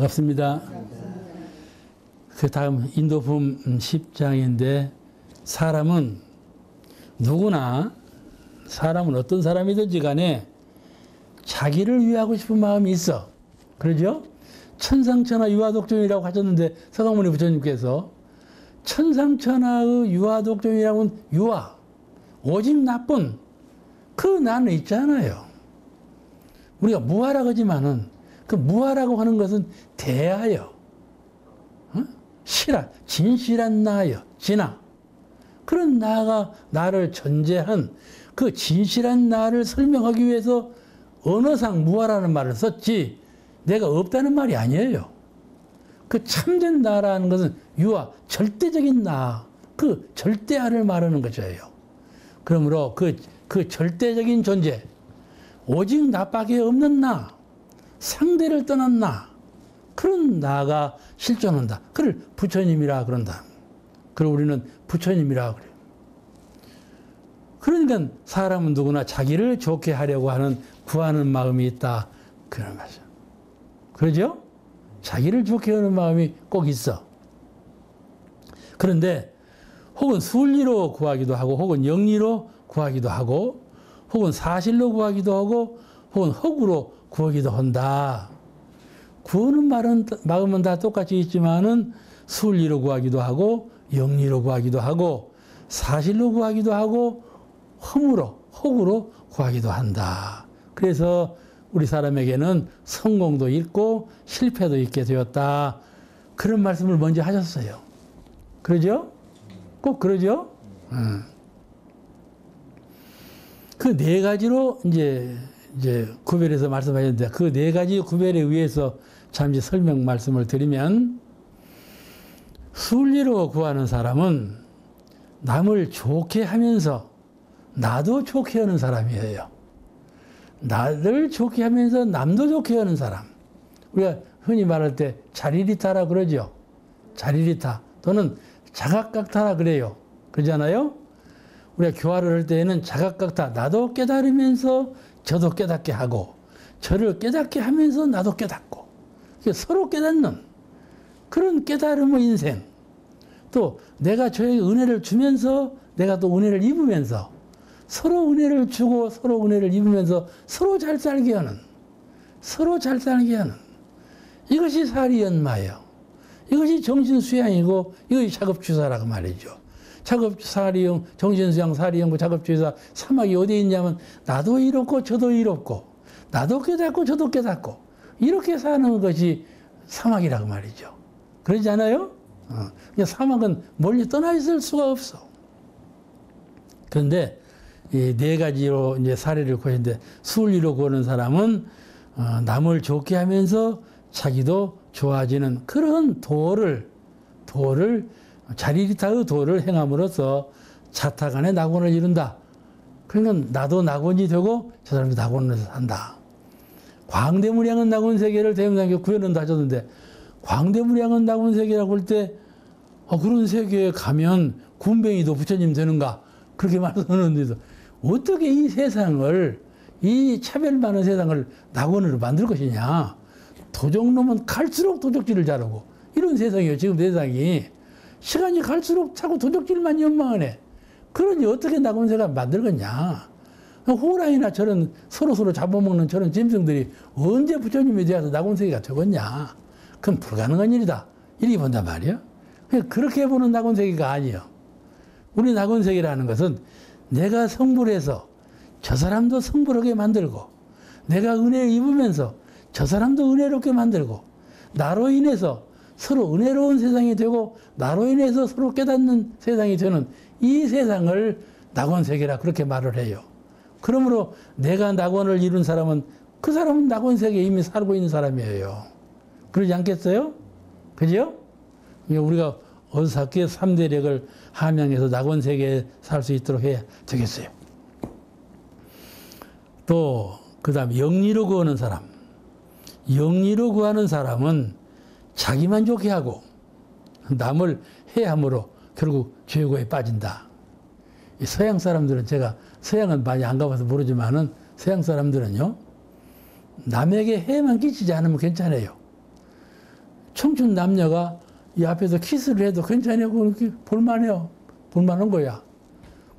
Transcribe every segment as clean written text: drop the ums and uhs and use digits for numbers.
반갑습니다. 그 다음 인도품 10장인데 사람은 어떤 사람이든지 간에 자기를 위하고 싶은 마음이 있어. 그러죠? 천상천하 유아독존이라고 하셨는데 서강문희 부처님께서 천상천하의 유아독존이라고는 유아, 오직 나쁜 그 나는 있잖아요. 우리가 무아라고 하지만은 그 무아라고 하는 것은 대하여, 진실한 나여, 진아. 그런 나가 나를 전제한 그 진실한 나를 설명하기 위해서 언어상 무아라는 말을 썼지 내가 없다는 말이 아니에요. 그 참된 나라는 것은 유아, 절대적인 나, 그 절대아를 말하는 것이에요. 그러므로 그 절대적인 존재, 오직 나밖에 없는 나, 상대를 떠난 나, 그런 나가 실존한다. 그를 부처님이라 그런다. 그리고 우리는 부처님이라 그래요. 그러니까 사람은 누구나 자기를 좋게 하려고 하는 구하는 마음이 있다. 그런 말이죠. 그러죠? 자기를 좋게 하는 마음이 꼭 있어. 그런데 혹은 순리로 구하기도 하고 혹은 영리로 구하기도 하고 혹은 사실로 구하기도 하고 혹은 허구로 구하기도 한다. 구하는 마음은 다 똑같이 있지만은 순리로 구하기도 하고 영리로 구하기도 하고 사실로 구하기도 하고 허구로 구하기도 한다. 그래서 우리 사람에게는 성공도 있고 실패도 있게 되었다. 그런 말씀을 먼저 하셨어요. 그러죠? 꼭 그러죠? 그 네 가지로 이제 구별해서 말씀하셨는데 그 네 가지 구별에 의해서 잠시 설명 말씀을 드리면 순리로 구하는 사람은 남을 좋게 하면서 나도 좋게 하는 사람이에요. 나를 좋게 하면서 남도 좋게 하는 사람. 우리가 흔히 말할 때 자리리타라 그러죠. 자리리타 또는 자각각타라 그래요. 그러잖아요. 우리가 교화를 할 때에는 자각각타, 나도 깨달으면서 저도 깨닫게 하고 저를 깨닫게 하면서 나도 깨닫고 서로 깨닫는 그런 깨달음의 인생. 또 내가 저에게 은혜를 주면서 내가 또 은혜를 입으면서 서로 은혜를 주고 서로 은혜를 입으면서 서로 잘 살게 하는 이것이 사리연마예요. 이것이 정신수양이고 이것이 작업주사라고 말이죠. 작업사리용, 정신수양, 사리용고 작업주사 사막이 어디에 있냐면 나도 이롭고 저도 이롭고 나도 깨닫고 저도 깨닫고 이렇게 사는 것이 사막이라고 말이죠. 그러지 않아요? 사막은 멀리 떠나 있을 수가 없어. 그런데 이 네 가지로 이제 사례를 구했는데 순리로 구하는 사람은 남을 좋게 하면서 자기도 좋아지는 그런 도를 자리리타의 도를 행함으로써 자타간의 낙원을 이룬다. 그러니까 나도 낙원이 되고 저 사람도 낙원을 산다. 광대무량은 낙원 세계를 대명상에 구현한다 하셨는데 광대무량은 낙원 세계라고 할 때 그런 세계에 가면 군뱅이도 부처님 되는가 그렇게 말씀하는데도 어떻게 이 세상을 이 차별 많은 세상을 낙원으로 만들 것이냐. 도적놈은 갈수록 도적질을 잘하고 이런 세상이에요. 지금 세상이. 시간이 갈수록 자꾸 도적질만 연망하네. 그러니 어떻게 낙원세가 만들겠냐. 호랑이나 저런 서로 잡아먹는 저런 짐승들이 언제 부처님에 대해서 낙원세계가 되겠냐. 그건 불가능한 일이다. 이렇게 본단 말이에요. 그렇게 보는 낙원세계가 아니에요. 우리 낙원세계라는 것은 내가 성불해서 저 사람도 성불하게 만들고 내가 은혜를 입으면서 저 사람도 은혜롭게 만들고 나로 인해서 서로 은혜로운 세상이 되고 나로 인해서 서로 깨닫는 세상이 되는 이 세상을 낙원세계라 그렇게 말을 해요. 그러므로 내가 낙원을 이룬 사람은 그 사람은 낙원세계에 이미 살고 있는 사람이에요. 그러지 않겠어요? 그죠? 우리가 어디서 3대력을 함양해서 낙원세계에 살 수 있도록 해야 되겠어요. 또 그 다음에 영리로 구하는 사람. 영리로 구하는 사람은 자기만 좋게 하고 남을 해함으로 결국 죄고에 빠진다. 이 서양 사람들은 제가 서양은 많이 안 가봐서 모르지만은 서양 사람들은요 남에게 해만 끼치지 않으면 괜찮아요. 청춘 남녀가 이 앞에서 키스를 해도 괜찮냐고 그렇게 볼만해요. 볼만한 거야.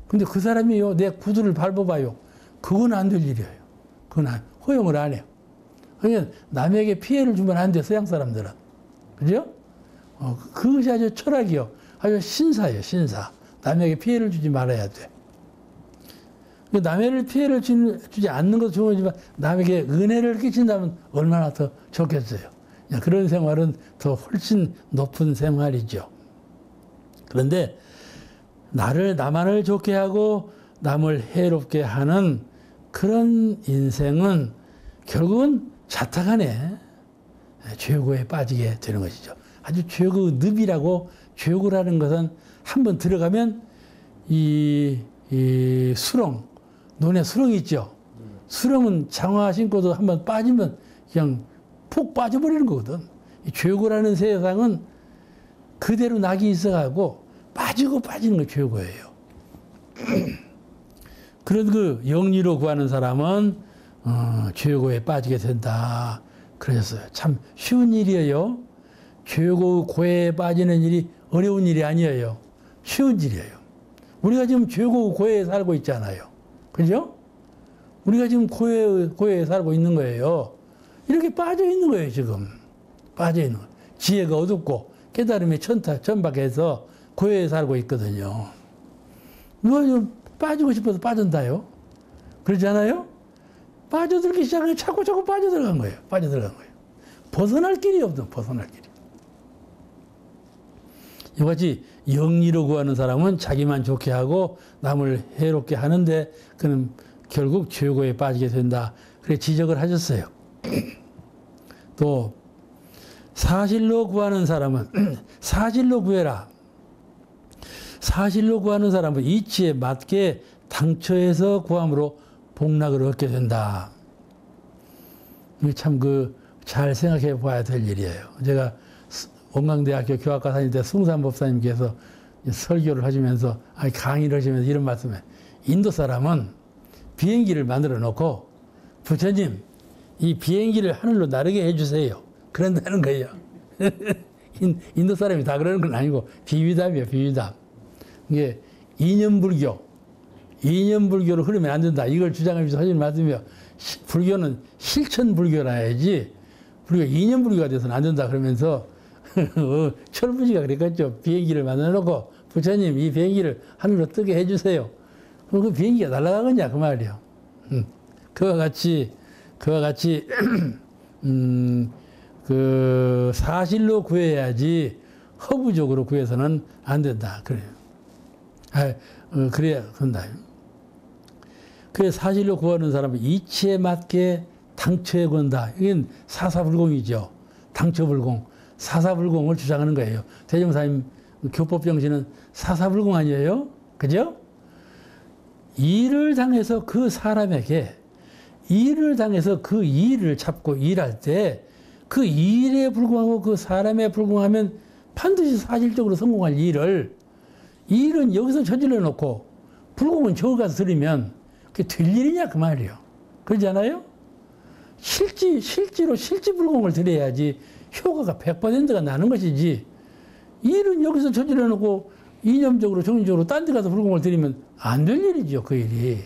근데 그 사람이요, 내 구두를 밟아봐요. 그건 안 될 일이에요. 그건 허용을 안 해요. 그러니까 남에게 피해를 주면 안 돼, 서양 사람들은. 그죠? 그것이 아주 철학이요. 아주 신사예요, 신사. 남에게 피해를 주지 말아야 돼. 남에게 피해를 주지 않는 것도 좋으지만 남에게 은혜를 끼친다면 얼마나 더 좋겠어요. 그런 생활은 더 훨씬 높은 생활이죠. 그런데 나만을 좋게 하고 남을 해롭게 하는 그런 인생은 결국은 자타간에 죄고에 빠지게 되는 것이죠. 아주 죄고 늪이라고, 죄고라는 것은 한번 들어가면 이 수렁, 논에 수렁이 있죠. 수렁은 장화 신고도 한번 빠지면 그냥 푹 빠져버리는 거거든. 이 죄고라는 세상은 그대로 낙이 있어가고 빠지고 빠지는 게 죄고예요. 그런 그 영리로 구하는 사람은 죄고에 빠지게 된다. 그랬어요. 참 쉬운 일이에요. 죄고 고해에 빠지는 일이 어려운 일이 아니에요. 쉬운 일이에요. 우리가 지금 죄고 고해에 살고 있잖아요. 그죠? 우리가 지금 고해에 살고 있는 거예요. 이렇게 빠져 있는 거예요, 지금. 빠져 있는 거예요. 지혜가 어둡고 깨달음이 천박해서 고해에 살고 있거든요. 누가 좀 빠지고 싶어서 빠진다요? 그러지 않아요? 빠져들기 시작하면 자꾸 빠져들어간 거예요. 빠져들어간 거예요. 벗어날 길이 없어, 벗어날 길이. 이같이 영리로 구하는 사람은 자기만 좋게 하고 남을 해롭게 하는데 그는 결국 죄고에 빠지게 된다. 그렇게 지적을 하셨어요. 또 사실로 구하는 사람은 사실로 구해라. 사실로 구하는 사람은 이치에 맞게 당처에서 구함으로 복락을 얻게 된다. 이게 참 잘 생각해 봐야 될 일이에요. 제가 원광대학교 교학과 다닐 때 승산 법사님께서 설교를 하시면서, 강의를 하시면서 이런 말씀을 해요. 인도 사람은 비행기를 만들어 놓고 부처님, 이 비행기를 하늘로 나르게 해주세요. 그런다는 거예요. 인도 사람이 다 그러는 건 아니고 비유담이에요, 비유담. 이게 이념불교로 흐르면 안 된다. 이걸 주장하면서 하시는 말씀이요. 불교는 실천불교라 해야지 불교 이념불교가 돼서는 안 된다. 그러면서 철부지가 그랬겠죠. 비행기를 만들어 놓고 부처님 이 비행기를 하늘로 뜨게 해주세요. 그럼 그 비행기가 날아가겠냐 그 말이에요. 그와 같이 그 사실로 구해야지 허구적으로 구해서는 안 된다. 그래요. 그래야 된다. 그 사실로 구하는 사람은 이치에 맞게 당처에 건다. 이건 사사불공이죠. 당처불공. 사사불공을 주장하는 거예요. 대종사님 교법정신은 사사불공 아니에요? 그죠? 일을 당해서 그 사람에게 일을 당해서 그 일을 잡고 일할 때 그 일에 불공하고 그 사람에 불공하면 반드시 사실적으로 성공할 일은 여기서 저질러 놓고 불공은 저기 가서 들이면 그게 될 일이냐 그 말이에요. 그러지 않아요? 실지로 실지불공을 들여야지 효과가 100%가 나는 것이지, 일은 여기서 저질러 놓고 이념적으로 정신적으로 딴 데 가서 불공을 들이면 안 될 일이죠, 그 일이.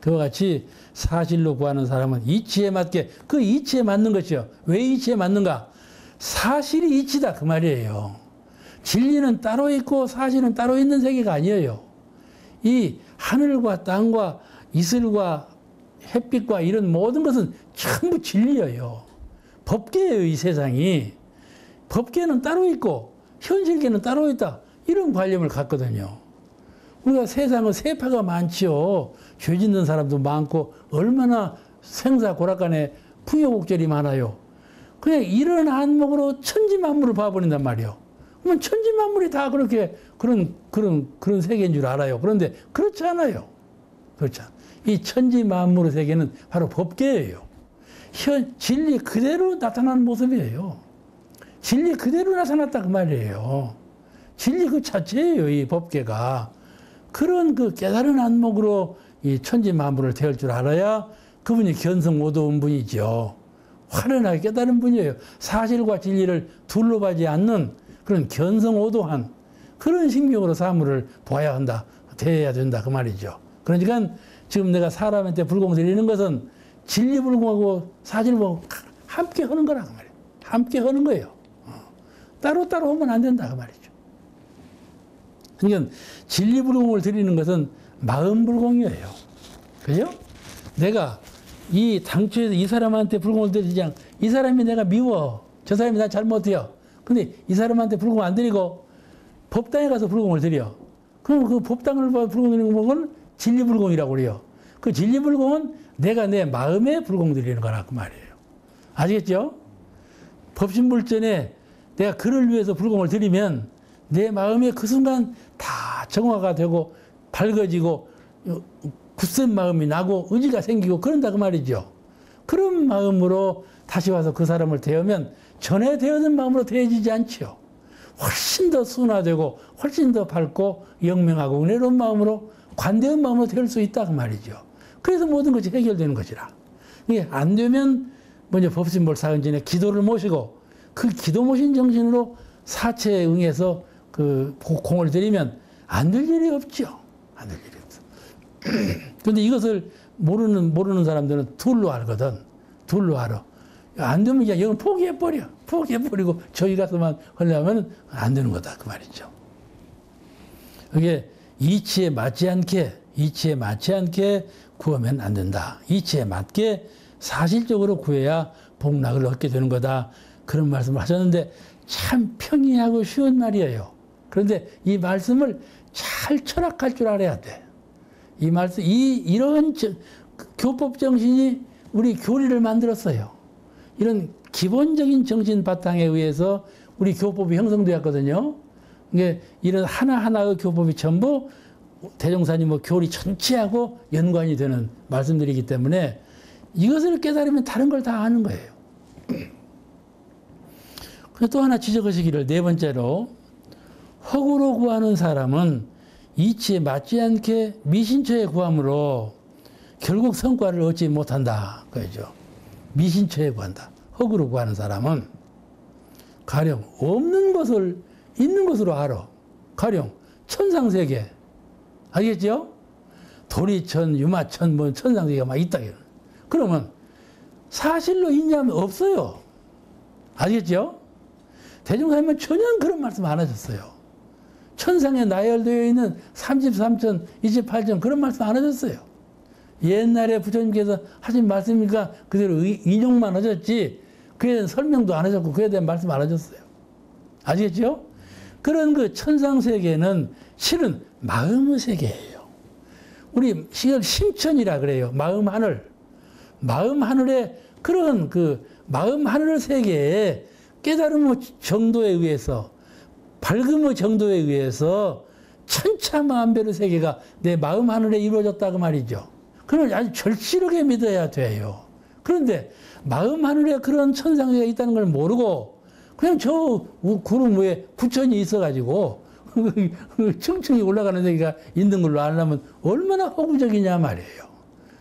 그와 같이 사실로 구하는 사람은 이치에 맞게, 그 이치에 맞는 것이요. 왜 이치에 맞는가? 사실이 이치다 그 말이에요. 진리는 따로 있고 사실은 따로 있는 세계가 아니에요. 이 하늘과 땅과 이슬과 햇빛과 이런 모든 것은 전부 진리예요. 법계예요, 이 세상이. 법계는 따로 있고 현실계는 따로 있다. 이런 관념을 갖거든요. 우리가 세상은 세파가 많지요. 죄 짓는 사람도 많고 얼마나 생사고락간에 풍요곡절이 많아요. 그냥 이런 안목으로 천지만물을 봐버린단 말이에요. 그러면 천지만물이 다 그렇게 그런 세계인 줄 알아요. 그런데 그렇지 않아요. 그렇지 않아요. 이 천지만물의 세계는 바로 법계예요. 진리 그대로 나타나는 모습이에요. 진리 그대로 나타났다 그 말이에요. 진리 그 자체예요, 이 법계가. 그런 그 깨달은 안목으로 이 천지만물을 대할 줄 알아야 그분이 견성오도운 분이죠. 환연하게 깨달은 분이에요. 사실과 진리를 둘러봐지 않는 그런 견성오도한 그런 심경으로 사물을 보아야 한다. 대해야 된다. 그 말이죠. 그러니까 지금 내가 사람한테 불공 드리는 것은 진리 불공하고 사실 불공 함께 하는 거라. 그 말이에요. 함께 하는 거예요. 따로따로 하면 안 된다. 그 말이죠. 그러니까 진리 불공을 드리는 것은 마음 불공이에요. 그죠? 내가 이 당초에서 이 사람한테 불공을 드리지 않고 이 사람이 내가 미워. 저 사람이 나 잘못해요. 근데 이 사람한테 불공 안 드리고 법당에 가서 불공을 드려. 그럼 그 법당을 불공 드리는 건 진리 불공이라고 그래요. 그 진리 불공은 내가 내 마음에 불공 드리는 거라 그 말이에요. 아시겠죠? 법신불전에 내가 그를 위해서 불공을 드리면 내 마음에 그 순간 다 정화가 되고 밝아지고 굳센 마음이 나고 의지가 생기고 그런다 그 말이죠. 그런 마음으로 다시 와서 그 사람을 대하면 전에 대하던 마음으로 대해지지 않지요. 훨씬 더 순화되고 훨씬 더 밝고 영명하고 은혜로운 마음으로 관대한 마음으로 될 수 있다 그 말이죠. 그래서 모든 것이 해결되는 것이라. 이게 안 되면 먼저 법신볼 사은전에 기도를 모시고 그 기도 모신 정신으로 사체에 응해서 그 공을 드리면 안 될 일이 없죠. 안 될 일이 없어. 근데 이것을 모르는 사람들은 둘로 알거든. 둘로 알아. 안 되면 그냥 이건 포기해버려. 포기해버리고 저기 가서만 하려면 안 되는 거다. 그 말이죠. 그게 이치에 맞지 않게 구하면 안 된다. 이치에 맞게 사실적으로 구해야 복락을 얻게 되는 거다. 그런 말씀을 하셨는데 참 평이하고 쉬운 말이에요. 그런데 이 말씀을 잘 철학할 줄 알아야 돼. 이 말씀, 이런 교법 정신이 우리 교리를 만들었어요. 이런 기본적인 정신 바탕에 의해서 우리 교법이 형성되었거든요. 이게 이런 하나하나의 교법이 전부 대종사님 뭐 교리 전체하고 연관이 되는 말씀들이기 때문에 이것을 깨달으면 다른 걸 다 아는 거예요. 또 하나 지적하시기를 네 번째로 허구로 구하는 사람은 이치에 맞지 않게 미신처에 구함으로 결국 성과를 얻지 못한다. 그죠? 미신처에 구한다. 허구로 구하는 사람은 가령 없는 것을 있는 것으로 알아. 가령 천상세계. 알겠죠? 도리천, 유마천, 뭐 천상세계가 막 있다. 그러면 사실로 있냐면 없어요. 알겠죠? 대종사님은 전혀 그런 말씀 안 하셨어요. 천상에 나열되어 있는 33천, 28천 그런 말씀 안 하셨어요. 옛날에 부처님께서 하신 말씀이니까 그대로 인용만 하셨지 그에 대한 설명도 안 하셨고 그에 대한 말씀 안 하셨어요. 아시겠죠? 그런 그 천상세계는 실은 마음의 세계예요. 우리 심천이라 그래요. 마음 하늘. 마음 하늘에 그런 그 마음 하늘 세계에 깨달음의 정도에 의해서 밝음의 정도에 의해서 천차만별의 세계가 내 마음 하늘에 이루어졌다고 말이죠. 그걸 아주 절실하게 믿어야 돼요. 그런데 마음 하늘에 그런 천상세계가 있다는 걸 모르고 그냥 저 구름 위에 부천이 있어가지고 층층이 올라가는 세계가 있는 걸로 알려면 얼마나 허구적이냐 말이에요.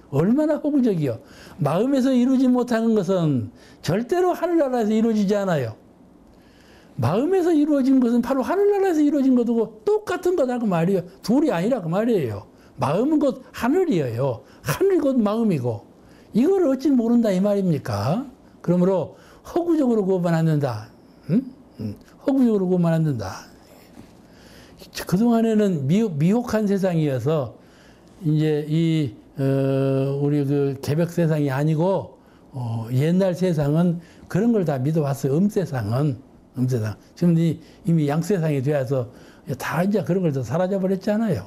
얼마나 허구적이요. 마음에서 이루지 못하는 것은 절대로 하늘나라에서 이루어지지 않아요. 마음에서 이루어진 것은 바로 하늘나라에서 이루어진 것하고 똑같은 거다 그 말이에요. 둘이 아니라 그 말이에요. 마음은 곧 하늘이에요. 하늘이 곧 마음이고 이걸 어찌 모른다 이 말입니까? 그러므로 허구적으로 구하면 안 된다. 응? 허구적으로 구하면 안 된다. 그동안에는 미혹한 세상이어서 이제 우리 그 개벽 세상이 아니고 옛날 세상은 그런 걸 다 믿어왔어요. 음세상. 지금 이미 양세상이 되어서 다 이제 그런 걸 다 사라져버렸잖아요.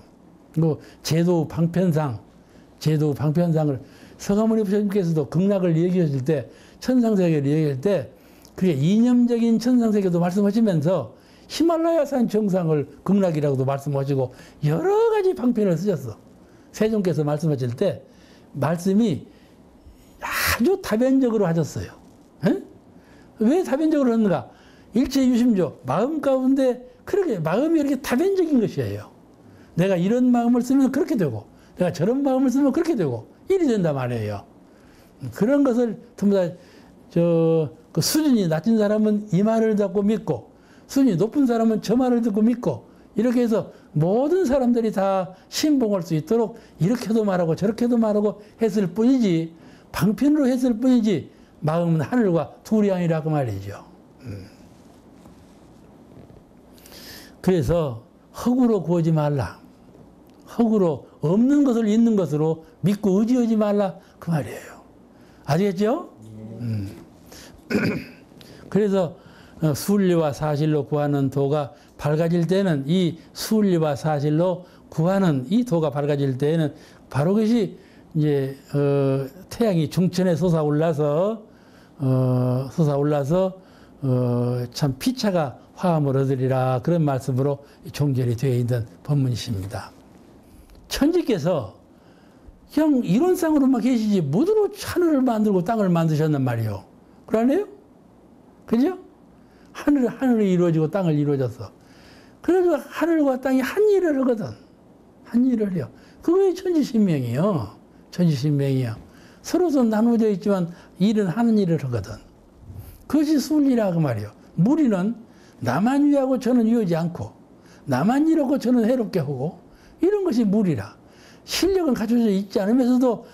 뭐 제도 방편상을 서가모니 부처님께서도 극락을 얘기하실 때 천상세계를 얘기할 때 그게 이념적인 천상세계도 말씀하시면서 히말라야산 정상을 극락이라고도 말씀하시고 여러 가지 방편을 쓰셨어. 세종께서 말씀하실 때 말씀이 아주 다변적으로 하셨어요. 에? 왜 다변적으로 했는가? 일체유심조 마음 가운데 그렇게 마음이 이렇게 다변적인 것이에요. 내가 이런 마음을 쓰면 그렇게 되고 내가 저런 마음을 쓰면 그렇게 되고 일이 된단 말이에요. 그런 것을 전부 다 그 수준이 낮은 사람은 이 말을 듣고 믿고, 수준이 높은 사람은 저 말을 듣고 믿고, 이렇게 해서 모든 사람들이 다 신봉할 수 있도록 이렇게도 말하고 저렇게도 말하고 했을 뿐이지, 방편으로 했을 뿐이지, 마음은 하늘과 둘이 아니라 그 말이죠. 그래서 흙으로 구하지 말라. 흙으로 없는 것을 있는 것으로 믿고 의지하지 말라 그 말이에요. 아시겠죠? 그래서 순리와 사실로 구하는 도가 밝아질 때는, 이 순리와 사실로 구하는 이 도가 밝아질 때에는 바로 그것이 이제 태양이 중천에 솟아올라서 참 피차가 화음을 얻으리라, 그런 말씀으로 종결이 되어 있는 법문이십니다. 천지께서 그냥 이론상으로만 계시지 무드로 하늘을 만들고 땅을 만드셨단 말이요. 그러네요? 그죠? 하늘이 이루어지고 땅을 이루어졌어. 그래서 하늘과 땅이 한 일을 하거든. 한 일을 해요. 그게 천지신명이요. 천지신명이요. 서로서 나누어져 있지만 일은 하는 일을 하거든. 그것이 순리라 그 말이요. 무리는 나만 위하고 저는 위하지 않고, 나만 이렇고 저는 해롭게 하고, 이런 것이 무리라. 실력은 갖춰져 있지 않으면서도,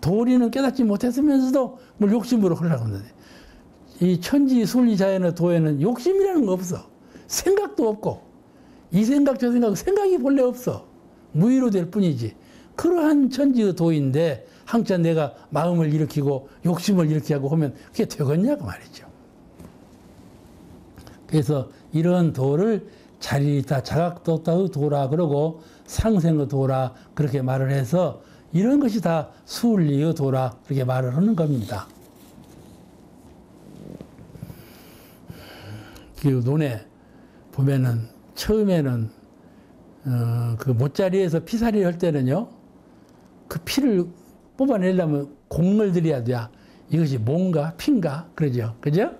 도리는 깨닫지 못했으면서도 뭘 욕심으로 하려고 하는데, 이 천지 순리 자연의 도에는 욕심이라는 거 없어. 생각도 없고, 이 생각 저 생각이 본래 없어. 무의로 될 뿐이지. 그러한 천지의 도인데 항상 내가 마음을 일으키고 욕심을 일으키게 하고 하면 그게 되겠냐고 말이죠. 그래서 이런 도를 자리있다 자각도의 도라 그러고 상생의 도라 그렇게 말을 해서, 이런 것이 다 순리의 도라 그렇게 말을 하는 겁니다. 그 논에 보면은 처음에는 그 못자리에서 피살이를 할 때는요, 그 피를 뽑아내려면 공을 들여야 돼. 이것이 뭔가 피인가 그러죠. 그죠?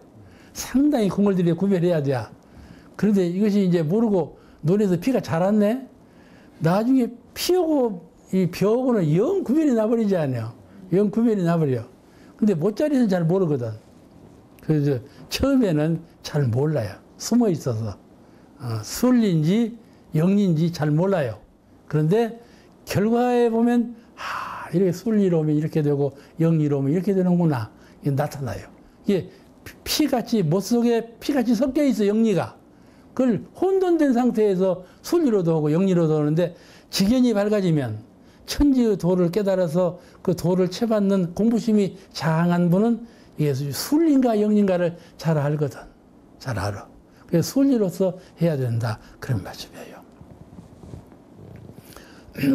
상당히 공을 들여 구별해야 돼. 그런데 이것이 이제 모르고 논에서 피가 자랐네. 나중에 피하고 이 벼하고는 영 구별이 나버리지 않아요. 영 구별이 나버려. 근데 못자리에서는 잘 모르거든. 그래서 처음에는 잘 몰라요. 숨어 있어서. 순리인지 영리인지 잘 몰라요. 그런데 결과에 보면 이렇게 순리로 오면 이렇게 되고 영리로 오면 이렇게 되는구나. 이게 나타나요. 이게 피같이 못 속에 피같이 섞여 있어 영리가. 그걸 혼돈된 상태에서 순리로도 오고 영리로도 오는데, 지견이 밝아지면 천지의 도를 깨달아서 그 도를 채받는 공부심이 장한 분은 이게 순리인가 영리인가를 잘 알거든. 잘 알아. 그래서 순리로서 해야 된다. 그런 말씀이에요.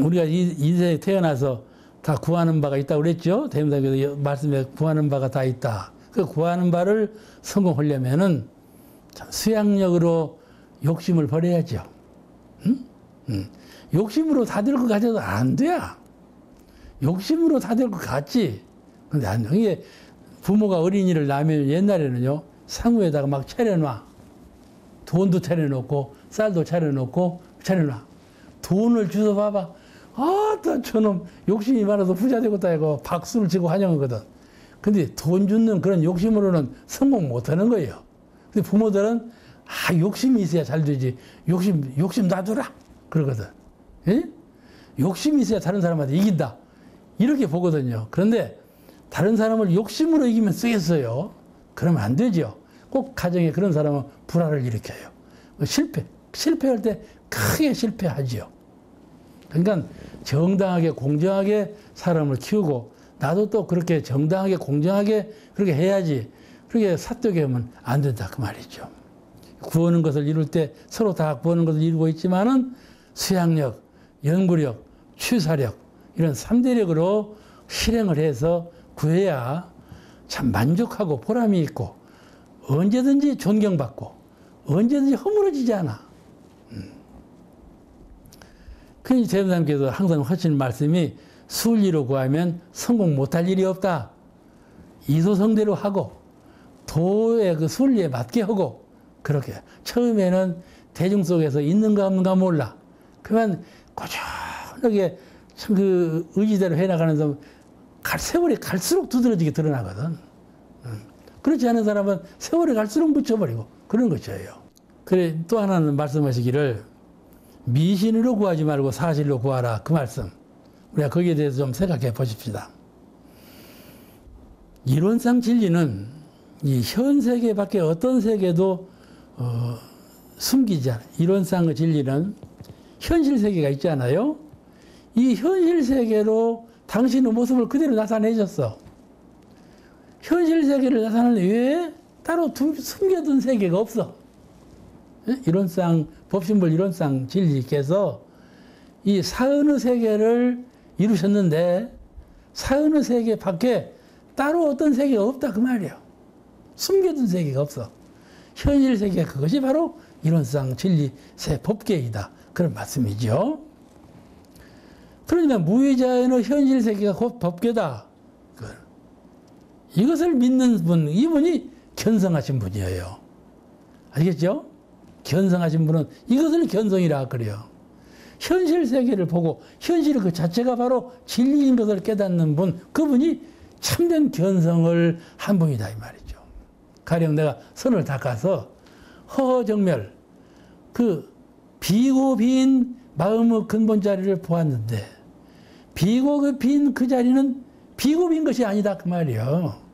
우리가 이 인생에 태어나서 다 구하는 바가 있다고 그랬죠? 대문상에서 말씀에 구하는 바가 다 있다. 그 구하는 바를 성공하려면은 참 수양력으로 욕심을 버려야죠. 욕심으로 다 될 것 같아도 안 돼. 욕심으로 다 될 것 같지. 근데 안 돼. 이게 부모가 어린이를 낳으면 옛날에는요, 상우에다가 막 차려놔. 돈도 차려놓고, 쌀도 차려놓고, 차려놔. 돈을 주워 봐봐. 나 저놈 욕심이 많아서 부자 되겠다 이거 박수를 치고 환영하거든. 근데 돈 주는 그런 욕심으로는 성공 못 하는 거예요. 근데 부모들은 욕심이 있어야 잘 되지. 욕심 놔두라. 그러거든. 예? 욕심이 있어야 다른 사람한테 이긴다. 이렇게 보거든요. 그런데 다른 사람을 욕심으로 이기면 쓰겠어요. 그러면 안 되죠. 꼭 가정에 그런 사람은 불화를 일으켜요. 실패할 때 크게 실패하지요. 그러니까 정당하게 공정하게 사람을 키우고, 나도 또 그렇게 정당하게 공정하게 그렇게 해야지. 그렇게 사tö게 하면 안 된다 그 말이죠. 구하는 것을 이룰 때 서로 다 구하는 것을 이루고 있지만은 수양력, 연구력, 취사력 이런 3대력으로 실행을 해서 구해야 참 만족하고 보람이 있고 언제든지 존경받고 언제든지 허물어지지 않아. 그러니 대부사님께서 항상 하시는 말씀이, 순리로 구하면 성공 못할 일이 없다. 이소성대로 하고 도의 그 순리에 맞게 하고, 그렇게 처음에는 대중 속에서 있는가 없는가 몰라. 그러면 꾸준하게 참 그 의지대로 해나가는 세월이 갈수록 두드러지게 드러나거든. 그렇지 않은 사람은 세월이 갈수록 묻혀버리고 그런 것이에요. 그래, 또 하나는 말씀하시기를 미신으로 구하지 말고 사실로 구하라. 그 말씀. 우리가 거기에 대해서 좀 생각해 보십시다. 이론상 진리는 이 현 세계 밖에 어떤 세계도 숨기지 않아요. 이론상의 진리는 현실 세계가 있잖아요. 이 현실 세계로 당신의 모습을 그대로 나타내셨어. 현실 세계를 나타내는 외에 따로 숨겨둔 세계가 없어. 이론상, 법신불 이론상 진리께서 이 사은의 세계를 이루셨는데 사은의 세계 밖에 따로 어떤 세계가 없다 그 말이에요. 숨겨둔 세계가 없어. 현실 세계 그것이 바로 이론상 진리 세 법계이다. 그런 말씀이죠. 그러니까 무의자에는 현실 세계가 곧 법계다. 이것을 믿는 분, 이분이 견성하신 분이에요. 알겠죠? 견성하신 분은 이것을 견성이라 그래요. 현실 세계를 보고 현실 그 자체가 바로 진리인 것을 깨닫는 분, 그분이 참된 견성을 한 분이다 이 말이죠. 가령 내가 선을 닦아서 허허정멸, 그 비고 빈 마음의 근본 자리를 보았는데 비고 빈 그 자리는 비고 빈 것이 아니다 그 말이에요.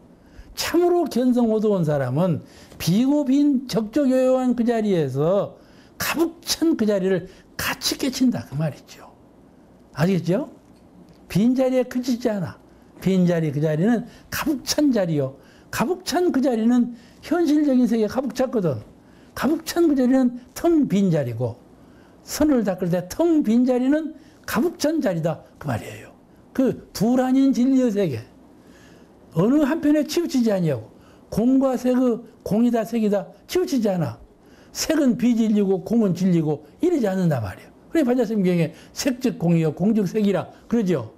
참으로 견성 오도온 사람은 비고 빈 적적요요한 그 자리에서 가득 찬 그 자리를 같이 깨친다 그 말이죠. 아시겠죠? 빈 자리에 그치지 않아. 빈 자리 그 자리는 가득 찬 자리요. 가득 찬 그 자리는 현실적인 세계에 가득 찼거든. 가득 찬 그 자리는 텅 빈 자리고 선을 닦을 때 텅 빈 자리는 가득 찬 자리다 그 말이에요. 그 둘 아닌 진리의 세계. 어느 한편에 치우치지 아니하고 공과 색의 공이다 색이다 치우치지 않아. 색은 비진리고 공은 진리고 이러지 않는단 말이에요. 그래 반자심경에 색즉 공이요 공즉 색이라 그러죠.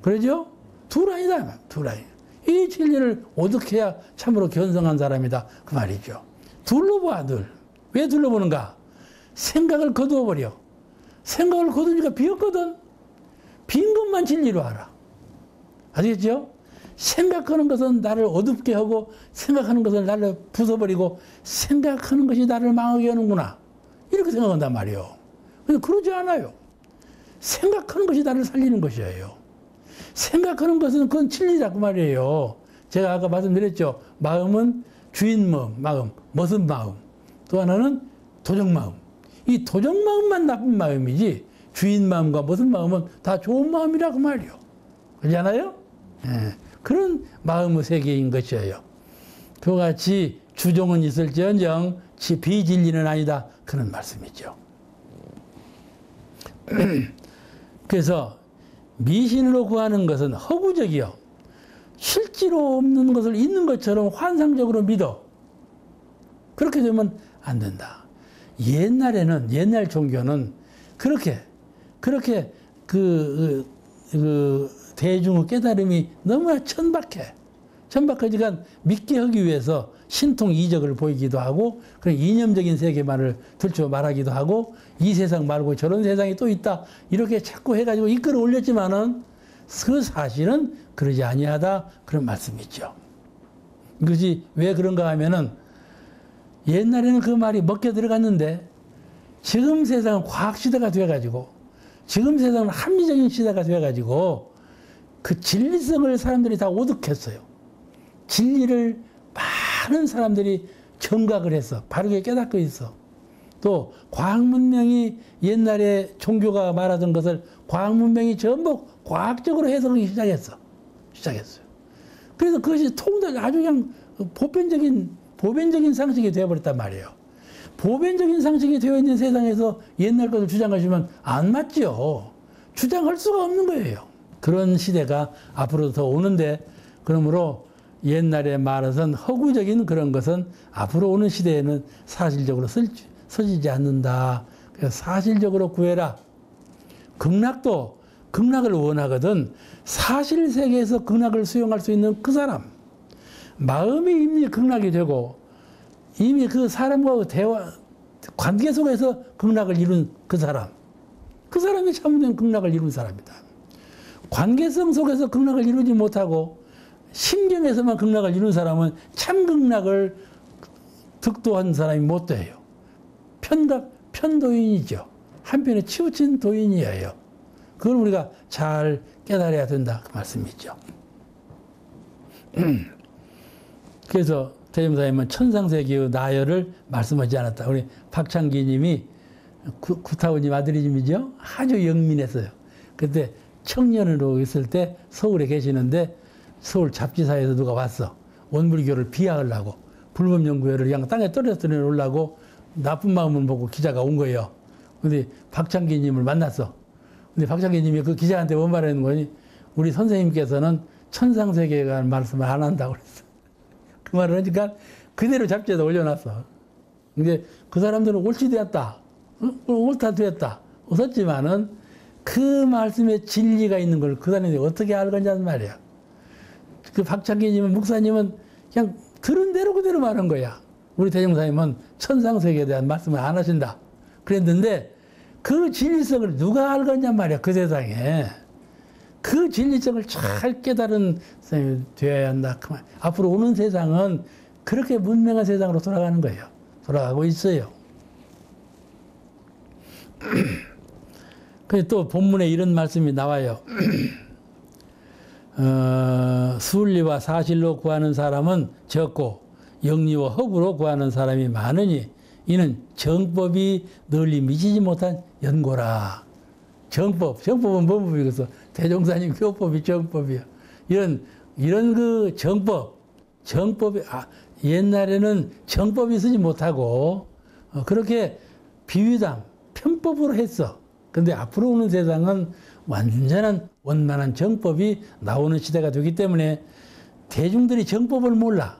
그러죠? 둘 아니다. 둘 아니다. 이 진리를 오득해야 참으로 견성한 사람이다 그 말이죠. 둘로 봐 늘. 왜 둘로 보는가? 생각을 거두어버려. 생각을 거두니까 비었거든. 빈 것만 진리로 알아. 아시겠죠? 생각하는 것은 나를 어둡게 하고 생각하는 것은 나를 부숴버리고 생각하는 것이 나를 망하게 하는구나. 이렇게 생각한단 말이에요. 근데 그러지 않아요. 생각하는 것이 나를 살리는 것이에요. 생각하는 것은 그건 진리다 그 말이에요. 제가 아까 말씀드렸죠. 마음은 주인 마음, 무슨 마음. 또 하나는 도적 마음. 이 도적 마음만 나쁜 마음이지 주인 마음과 무슨 마음은 다 좋은 마음이라 그 말이에요. 그렇지 않아요? 예. 그런 마음의 세계인 것이에요. 그와 같이 주종은 있을지언정 비진리는 아니다. 그런 말씀이죠. 그래서 미신으로 구하는 것은 허구적이요. 실제로 없는 것을 있는 것처럼 환상적으로 믿어. 그렇게 되면 안 된다. 옛날에는, 옛날 종교는 그렇게 대중의 깨달음이 너무나 천박하지만 믿게 하기 위해서 신통 이적을 보이기도 하고 그런 이념적인 세계만을 들춰 말하기도 하고 이 세상 말고 저런 세상이 또 있다 이렇게 자꾸 해가지고 이끌어 올렸지만은 그 사실은 그러지 아니하다 그런 말씀이죠. 그것이 왜 그런가 하면은 옛날에는 그 말이 먹혀 들어갔는데 지금 세상은 과학 시대가 되어가지고 지금 세상은 합리적인 시대가 되어가지고 그 진리성을 사람들이 다 오득했어요. 진리를 많은 사람들이 정각을 했어. 바르게 깨닫고 있어. 또 과학문명이 옛날에 종교가 말하던 것을 과학문명이 전부 과학적으로 해석하기 시작했어요. 그래서 그것이 통달 아주 그냥 보편적인 상식이 되어버렸단 말이에요. 보편적인 상식이 되어 있는 세상에서 옛날 것을 주장하시면 안 맞죠. 주장할 수가 없는 거예요. 그런 시대가 앞으로 더 오는데 그러므로 옛날에 말하던 허구적인 그런 것은 앞으로 오는 시대에는 사실적으로 서지지 않는다. 그래서 사실적으로 구해라. 극락도 극락을 원하거든 사실 세계에서 극락을 수용할 수 있는 그 사람. 마음이 이미 극락이 되고 이미 그 사람과 대화 관계 속에서 극락을 이룬 그 사람. 그 사람이 참된 극락을 이룬 사람이다. 관계성 속에서 극락을 이루지 못하고 심경에서만 극락을 이룬 사람은 참 극락을 득도한 사람이 못 돼요. 편도인이죠. 한편에 치우친 도인이에요. 그걸 우리가 잘 깨달아야 된다. 그 말씀이죠. 그래서 대종사님은 천상세계의 나열을 말씀하지 않았다. 우리 박창기 님이 구타원님 아들이죠. 아주 영민했어요. 그때 청년으로 있을 때 서울에 계시는데 서울 잡지사에서 누가 왔어. 원불교를 비하하려고 불법연구회를 그냥 땅에 떨어져 놓으려고 나쁜 마음을 보고 기자가 온 거예요. 근데 박창기 님을 만났어. 근데 박창기 님이 그 기자한테 뭔 말하는 거니? 우리 선생님께서는 천상세계에 관한 말씀을 안 한다고 그랬어. 그 말을 하니까 그대로 잡지에다 올려놨어. 근데 그 사람들은 옳지 되었다. 옳다 되었다. 웃었지만은 그 말씀에 진리가 있는 걸 그 사람이 어떻게 알겠냐는 말이야. 그 박창기님은, 목사님은 그냥 들은 대로 그대로 말한 거야. 우리 대종사님은 천상세계에 대한 말씀을 안 하신다. 그랬는데 그 진리성을 누가 알겠냔 말이야. 그 세상에. 그 진리성을 잘 깨달은 사람이 되어야 한다. 그 말. 앞으로 오는 세상은 그렇게 문명한 세상으로 돌아가는 거예요. 돌아가고 있어요. 그래서 또 본문에 이런 말씀이 나와요. 수리와 사실로 구하는 사람은 적고 영리와 허구로 구하는 사람이 많으니 이는 정법이 널리 미치지 못한 연고라. 정법은 뭔 법이겠어? 대종사님 교법이 정법이야. 이런 그 정법이, 옛날에는 정법이 쓰지 못하고, 그렇게 비위당, 편법으로 했어. 근데 앞으로 오는 세상은 완전한 원만한 정법이 나오는 시대가 되기 때문에 대중들이 정법을 몰라.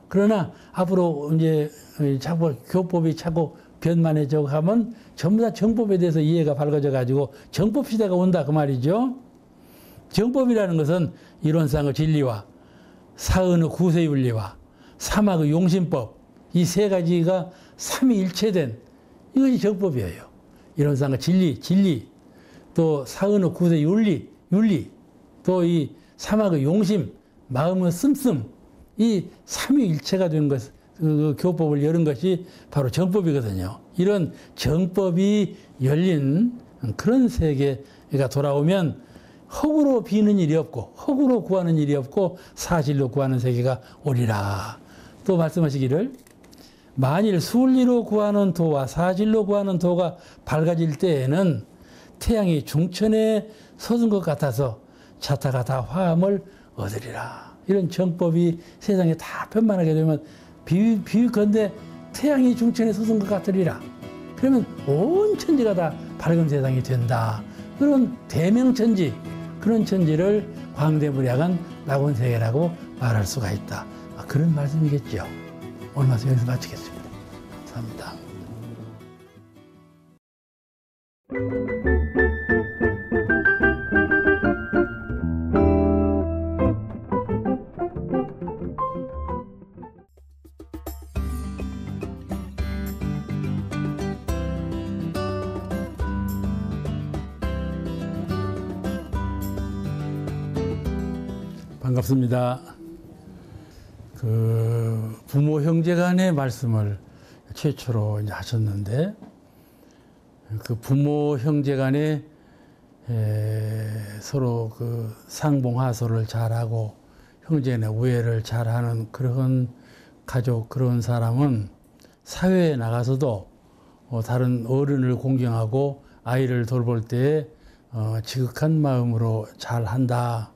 그러나 앞으로 이제 자꾸 교법이 자꾸 변만해져 가면 전부 다 정법에 대해서 이해가 밝아져 가지고 정법 시대가 온다 그 말이죠. 정법이라는 것은 이론상의 진리와 사은의 구세윤리와 사막의 용신법, 이 세 가지가 삼위일체된 이것이 정법이에요. 이론상의 진리, 또 사은의 구세윤리, 또 이 사막의 용심, 마음의 씀씀, 이 삼위일체가 된 것, 그 교법을 열은 것이 바로 정법이거든요. 이런 정법이 열린 그런 세계가 돌아오면 허구로 비는 일이 없고 허구로 구하는 일이 없고 사실로 구하는 세계가 오리라. 또 말씀하시기를 만일 순리로 구하는 도와 사실로 구하는 도가 밝아질 때에는 태양이 중천에 솟은 것 같아서 자타가 다 화음을 얻으리라. 이런 정법이 세상에 다 변만하게 되면 비유컨대 태양이 중천에 솟은 것 같으리라. 그러면 온 천지가 다 밝은 세상이 된다. 그런 대명천지, 그런 천지를 광대무량한 낙원세계라고 말할 수가 있다. 그런 말씀이겠죠. 오늘 말씀 여기서 마치겠습니다. 감사합니다. 반갑습니다. 그 부모 형제 간의 말씀을 최초로 이제 하셨는데, 그 부모 형제 간에 서로 그 상봉하소를 잘하고 형제 간의 우애를 잘하는 그런 가족, 그런 사람은 사회에 나가서도 다른 어른을 공경하고 아이를 돌볼 때 지극한 마음으로 잘한다.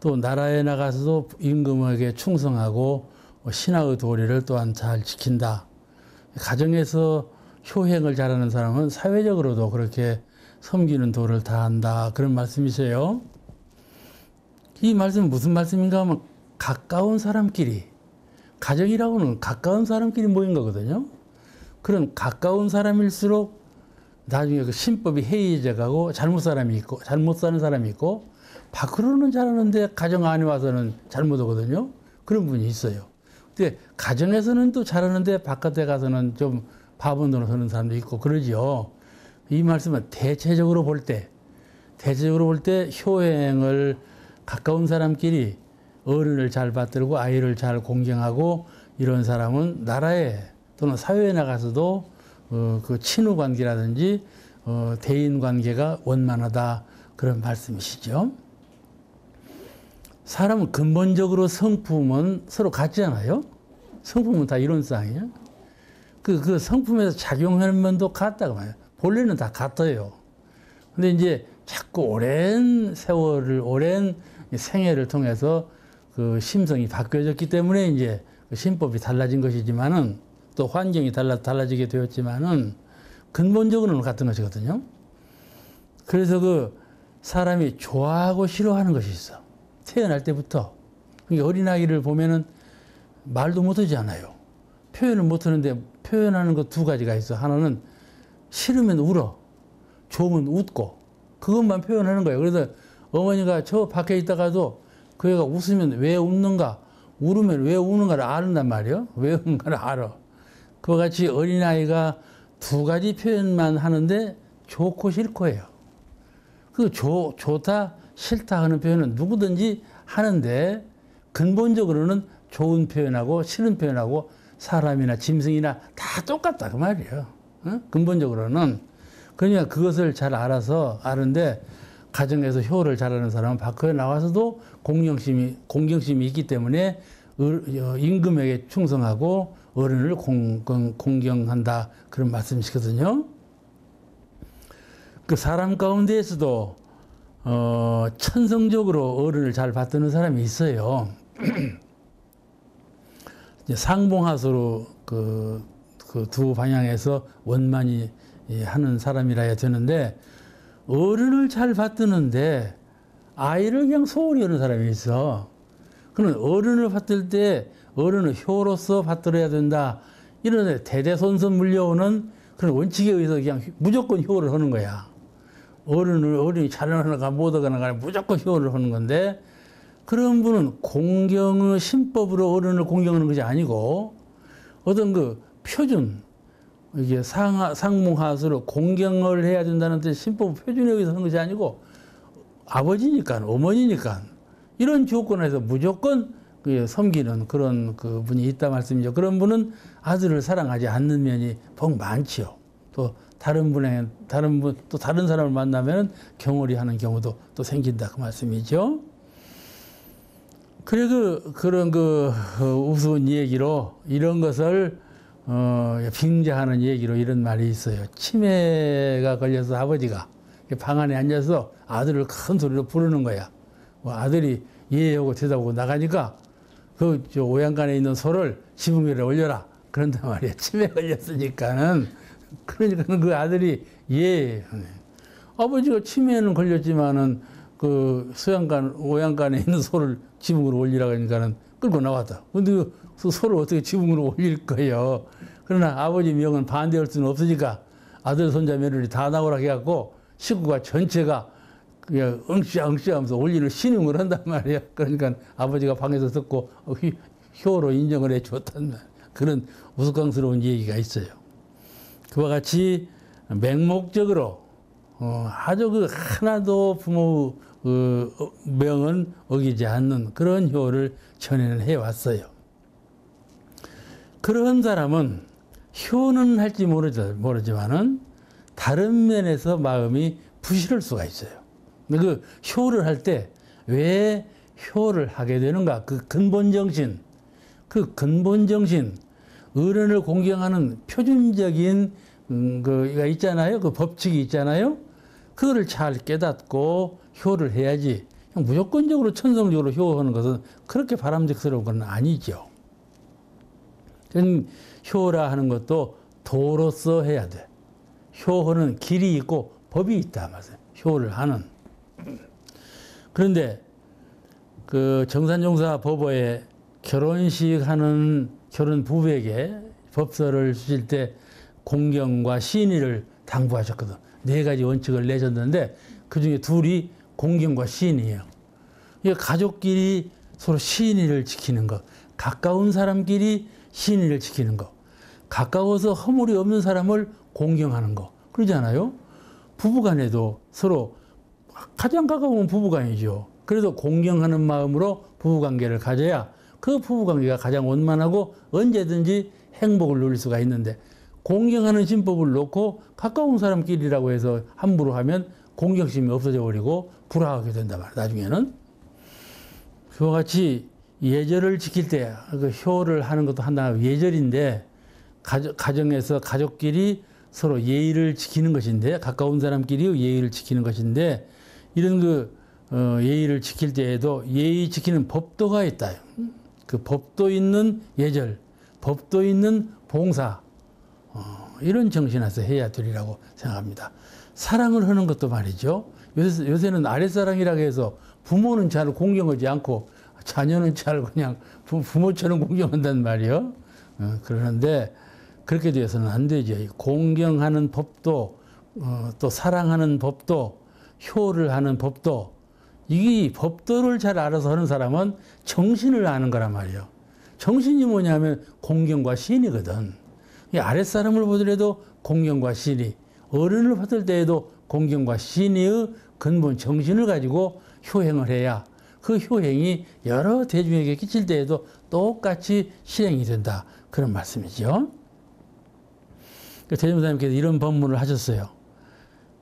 또 나라에 나가서도 임금에게 충성하고 신하의 도리를 또한 잘 지킨다. 가정에서 효행을 잘하는 사람은 사회적으로도 그렇게 섬기는 도를 다한다. 그런 말씀이세요. 이 말씀은 무슨 말씀인가 하면 가까운 사람끼리, 가정이라고는 가까운 사람끼리 모인 거거든요. 그런 가까운 사람일수록 나중에 그 신법이 해이해져 가고 잘못 사람이 있고 잘못 사는 사람이 있고 밖으로는 잘하는데 가정 안에 와서는 잘못 오거든요. 그런 분이 있어요. 근데 가정에서는 또 잘하는데 바깥에 가서는 좀 바본으로 서는 사람도 있고 그러지요. 이 말씀은 대체적으로 볼 때 효행을 가까운 사람끼리 어른을 잘 받들고 아이를 잘 공경하고 이런 사람은 나라에 또는 사회에 나가서도 그 친후 관계라든지 대인 관계가 원만하다 그런 말씀이시죠. 사람은 근본적으로 성품은 서로 같잖아요. 성품은 다 이론상이에요. 그 성품에서 작용하는 면도 같다고 말해요. 본래는 다 같아요. 근데 이제 자꾸 오랜 세월을, 오랜 생애를 통해서 그 심성이 바뀌어졌기 때문에 이제 그 신법이 달라진 것이지만은 또 환경이 달라지게 되었지만은 근본적으로는 같은 것이거든요. 그래서 그 사람이 좋아하고 싫어하는 것이 있어. 태어날 때부터. 그러니까 어린아이를 보면은 말도 못하지 않아요. 표현을 못하는데 표현하는 것 두 가지가 있어. 하나는 싫으면 울어. 좋으면 웃고. 그것만 표현하는 거예요. 그래서 어머니가 저 밖에 있다가도 그 애가 웃으면 왜 웃는가, 울으면 왜 우는가를 아는단 말이에요. 왜 우는가를 알아. 그와 같이 어린아이가 두 가지 표현만 하는데 좋고 싫고예요. 그 좋다, 싫다 하는 표현은 누구든지 하는데 근본적으로는 좋은 표현하고 싫은 표현하고 사람이나 짐승이나 다 똑같다 그 말이에요. 어? 근본적으로는. 그러니까 그것을 잘 알아서 아는데 가정에서 효를 잘하는 사람은 밖에 나와서도 공경심이 있기 때문에 임금에게 충성하고 어른을 공경한다 그런 말씀이시거든요. 그 사람 가운데에서도 천성적으로 어른을 잘 받드는 사람이 있어요. 상봉하수로 그 두 방향에서 원만히 하는 사람이라 해야 되는데 어른을 잘 받드는데 아이를 그냥 소홀히 하는 사람이 있어. 그는 어른을 받들 때 어른을 효로서 받들어야 된다. 이런 대대손손 물려오는 그런 원칙에 의해서 그냥 무조건 효를 하는 거야. 어른이 잘하는가 못하는가 무조건 효를 하는 건데 그런 분은 공경의 신법으로 어른을 공경하는 것이 아니고 어떤 그 표준, 이게 상몽하수로 공경을 해야 된다는 뜻 신법 표준에 의해서 하는 것이 아니고 아버지니까 어머니니까 이런 조건에서 무조건 섬기는 그런 그 분이 있다 말씀이죠. 그런 분은 아들을 사랑하지 않는 면이 복 많지요. 또 다른 사람을 만나면 경홀히 하는 경우도 또 생긴다 그 말씀이죠. 그래 그런 우스운 얘기로 이런 것을 빙자하는 얘기로 이런 말이 있어요. 치매가 걸려서 아버지가 방 안에 앉아서 아들을 큰 소리로 부르는 거야. 아들이 예하고 대답하고 나가니까 그 오양간에 있는 소를 지붕 위에 올려라. 그런단 말이야. 치매 걸렸으니까는. 그러니까 그 아들이 예. 아버지가 치매는 걸렸지만은 그 오양간에 있는 소를 지붕으로 올리라고 하니까는 끌고 나왔다. 근데 그 소를 어떻게 지붕으로 올릴 거예요. 그러나 아버지 명은 반대할 수는 없으니까 아들, 손자, 며느리 다 나오라 해갖고 식구가 전체가 그냥 응시야 하면서 올리는 신용을 한단 말이에요. 그러니까 아버지가 방에서 듣고 효로 인정을 해줬단 말. 그런 우스꽝스러운 얘기가 있어요. 그와 같이 맹목적으로 아주 그 하나도 부모 명은 어기지 않는 그런 효를 전해는 해왔어요. 그런 사람은 효는 할지 모르지만은 다른 면에서 마음이 부실할 수가 있어요. 그 효를 할 때 왜 효를 하게 되는가? 그 근본 정신, 어른을 공경하는 표준적인 그가 있잖아요. 그 법칙이 있잖아요. 그거를 잘 깨닫고 효를 해야지. 그냥 무조건적으로 천성적으로 효하는 것은 그렇게 바람직스러운 건 아니죠. 효라 하는 것도 도로서 해야 돼. 효하는 길이 있고 법이 있다 말이에요. 효를 하는. 그런데 그 정산종사 법어에 결혼식 하는 결혼 부부에게 법서를 주실 때 공경과 시인의를 당부하셨거든. 4가지 원칙을 내셨는데 그중에 둘이 공경과 시인이에요. 가족끼리 서로 시인의를 지키는 것, 가까운 사람끼리 시인의를 지키는 것, 가까워서 허물이 없는 사람을 공경하는 것. 그러지 않아요? 부부간에도 서로 가장 가까운 부부간이죠. 그래도 공경하는 마음으로 부부관계를 가져야 그 부부관계가 가장 원만하고 언제든지 행복을 누릴 수가 있는데, 공경하는 신법을 놓고 가까운 사람끼리라고 해서 함부로 하면 공경심이 없어져 버리고 불화하게 된다 말이야, 나중에는. 그와 같이 예절을 지킬 때, 그 효를 하는 것도 하나 예절인데, 가정에서 가족끼리 서로 예의를 지키는 것인데, 가까운 사람끼리 예의를 지키는 것인데, 이런 예의를 지킬 때에도 예의 지키는 법도가 있다. 그 법도 있는 예절, 법도 있는 봉사, 이런 정신에서 해야 되리라고 생각합니다. 사랑을 하는 것도 말이죠. 요새는 아랫사랑이라고 해서 부모는 잘 공경하지 않고 자녀는 잘 그냥 부모처럼 공경한단 말이에요. 그러는데 그렇게 되어서는 안 되죠. 공경하는 법도, 또 사랑하는 법도, 효를 하는 법도, 이 법도를 잘 알아서 하는 사람은 정신을 아는 거란 말이에요. 정신이 뭐냐면 공경과 신이거든. 이 아랫사람을 보더라도 공경과 신이, 어른을 받을 때에도 공경과 신의 근본 정신을 가지고 효행을 해야 그 효행이 여러 대중에게 끼칠 때에도 똑같이 실행이 된다. 그런 말씀이죠. 대종사님께서 이런 법문을 하셨어요.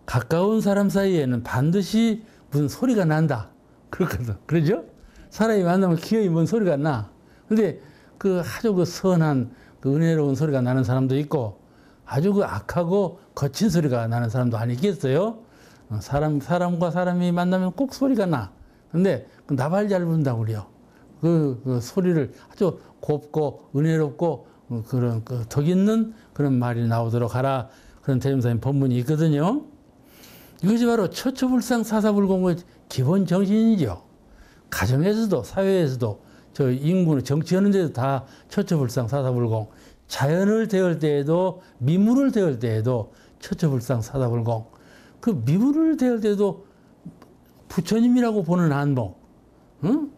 가까운 사람 사이에는 반드시 무슨 소리가 난다. 그렇거든. 그러죠? 사람이 만나면 기어이 뭔 소리가 나. 근데 아주 선한 은혜로운 소리가 나는 사람도 있고, 아주 악하고 거친 소리가 나는 사람도 아니겠어요? 사람과 사람이 만나면 꼭 소리가 나. 근데 나발 잘 부른다고 그래요. 그 소리를 아주 곱고 은혜롭고 그런 덕 있는 그런 말이 나오도록 하라. 그런 대종사님 법문이 있거든요. 이것이 바로 처처불상 사사불공의 기본 정신이죠. 가정에서도 사회에서도 저 인구는 정치하는 데도 다 처처불상 사사불공. 자연을 대할 때에도 미물을 대할 때에도 처처불상 사사불공. 그 미물을 대할 때도 부처님이라고 보는 한복, 응?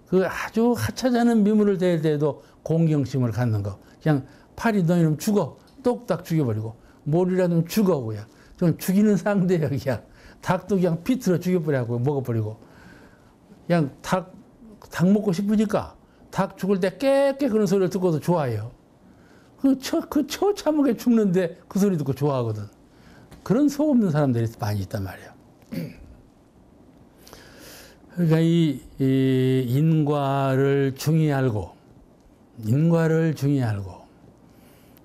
그 아주 하찮은 미물을 대할 때에도 공경심을 갖는 거. 그냥 팔이 너희는 죽어, 똑딱 죽여버리고, 몰이라도 죽어, 그냥. 좀 죽이는 상대역이야. 닭도 그냥 비틀어 죽여버리고 먹어버리고. 그냥 닭 먹고 싶으니까 닭 죽을 때 깨깨 그런 소리를 듣고도 좋아해요. 처참하게 죽는데 그 소리 듣고 좋아하거든. 그런 속 없는 사람들이 많이 있단 말이에요. 그러니까 이 인과를 중히 알고,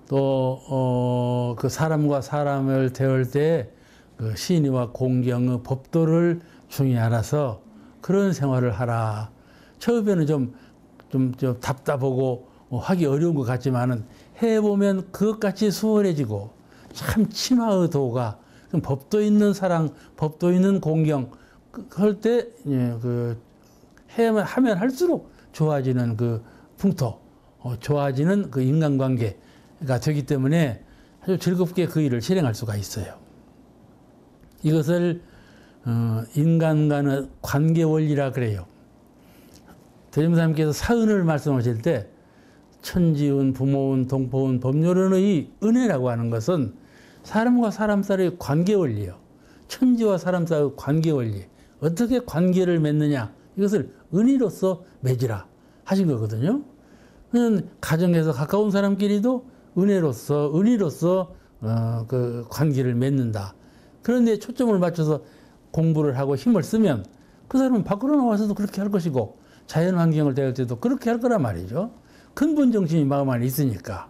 또 그 사람과 사람을 대할 때 그 신의와 공경의 법도를 중히 알아서 그런 생활을 하라. 처음에는 좀 답답하고 하기 어려운 것 같지만은 해보면 그것같이 수월해지고, 참 친화의 도가, 법도 있는 사랑, 법도 있는 공경 할 때 하면 할수록 좋아지는 그 풍토, 좋아지는 그 인간관계가 되기 때문에 아주 즐겁게 그 일을 실행할 수가 있어요. 이것을 인간 간의 관계 원리라 그래요. 대종사님께서 사은을 말씀하실 때 천지운, 부모운, 동포운, 법률은의 은혜라고 하는 것은 사람과 사람 사이의 관계 원리예요. 천지와 사람 사이의 관계 원리. 어떻게 관계를 맺느냐, 이것을 은의로서 맺으라 하신 거거든요. 가정에서 가까운 사람끼리도 은의로서 그 관계를 맺는다. 그런데 초점을 맞춰서 공부를 하고 힘을 쓰면 그 사람은 밖으로 나와서도 그렇게 할 것이고, 자연 환경을 대할 때도 그렇게 할 거란 말이죠. 근본 정신이 마음 안에 있으니까.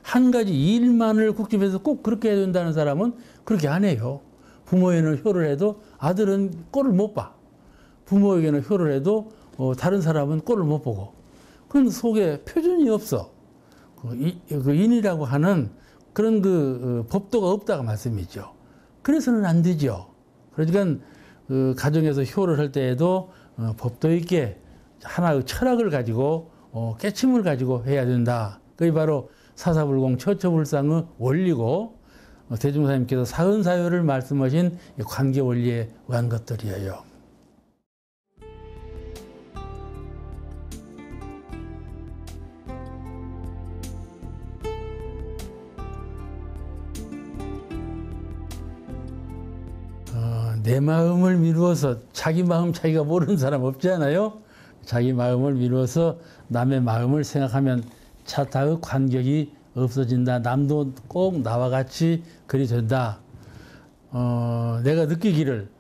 한 가지 일만을 국집해서 꼭 그렇게 해야 된다는 사람은 그렇게 안 해요. 부모에는 효를 해도 아들은 꼴을 못 봐. 부모에게는 효를 해도 다른 사람은 꼴을 못 보고. 그건 속에 표준이 없어. 그 인이라고 하는 그런 법도가 없다가 말씀이죠. 그래서는 안 되죠. 그러니까 가정에서 효를 할 때에도 법도 있게 하나의 철학을 가지고 깨침을 가지고 해야 된다. 그게 바로 사사불공 처처불상의 원리고, 대종사님께서 사은사효를 말씀하신 관계 원리에 의한 것들이에요. 내 마음을 미루어서 자기 마음 자기가 모르는 사람 없잖아요. 자기 마음을 미루어서 남의 마음을 생각하면 자타의 간격이 없어진다. 남도 꼭 나와 같이 그리 된다. 내가 느끼기를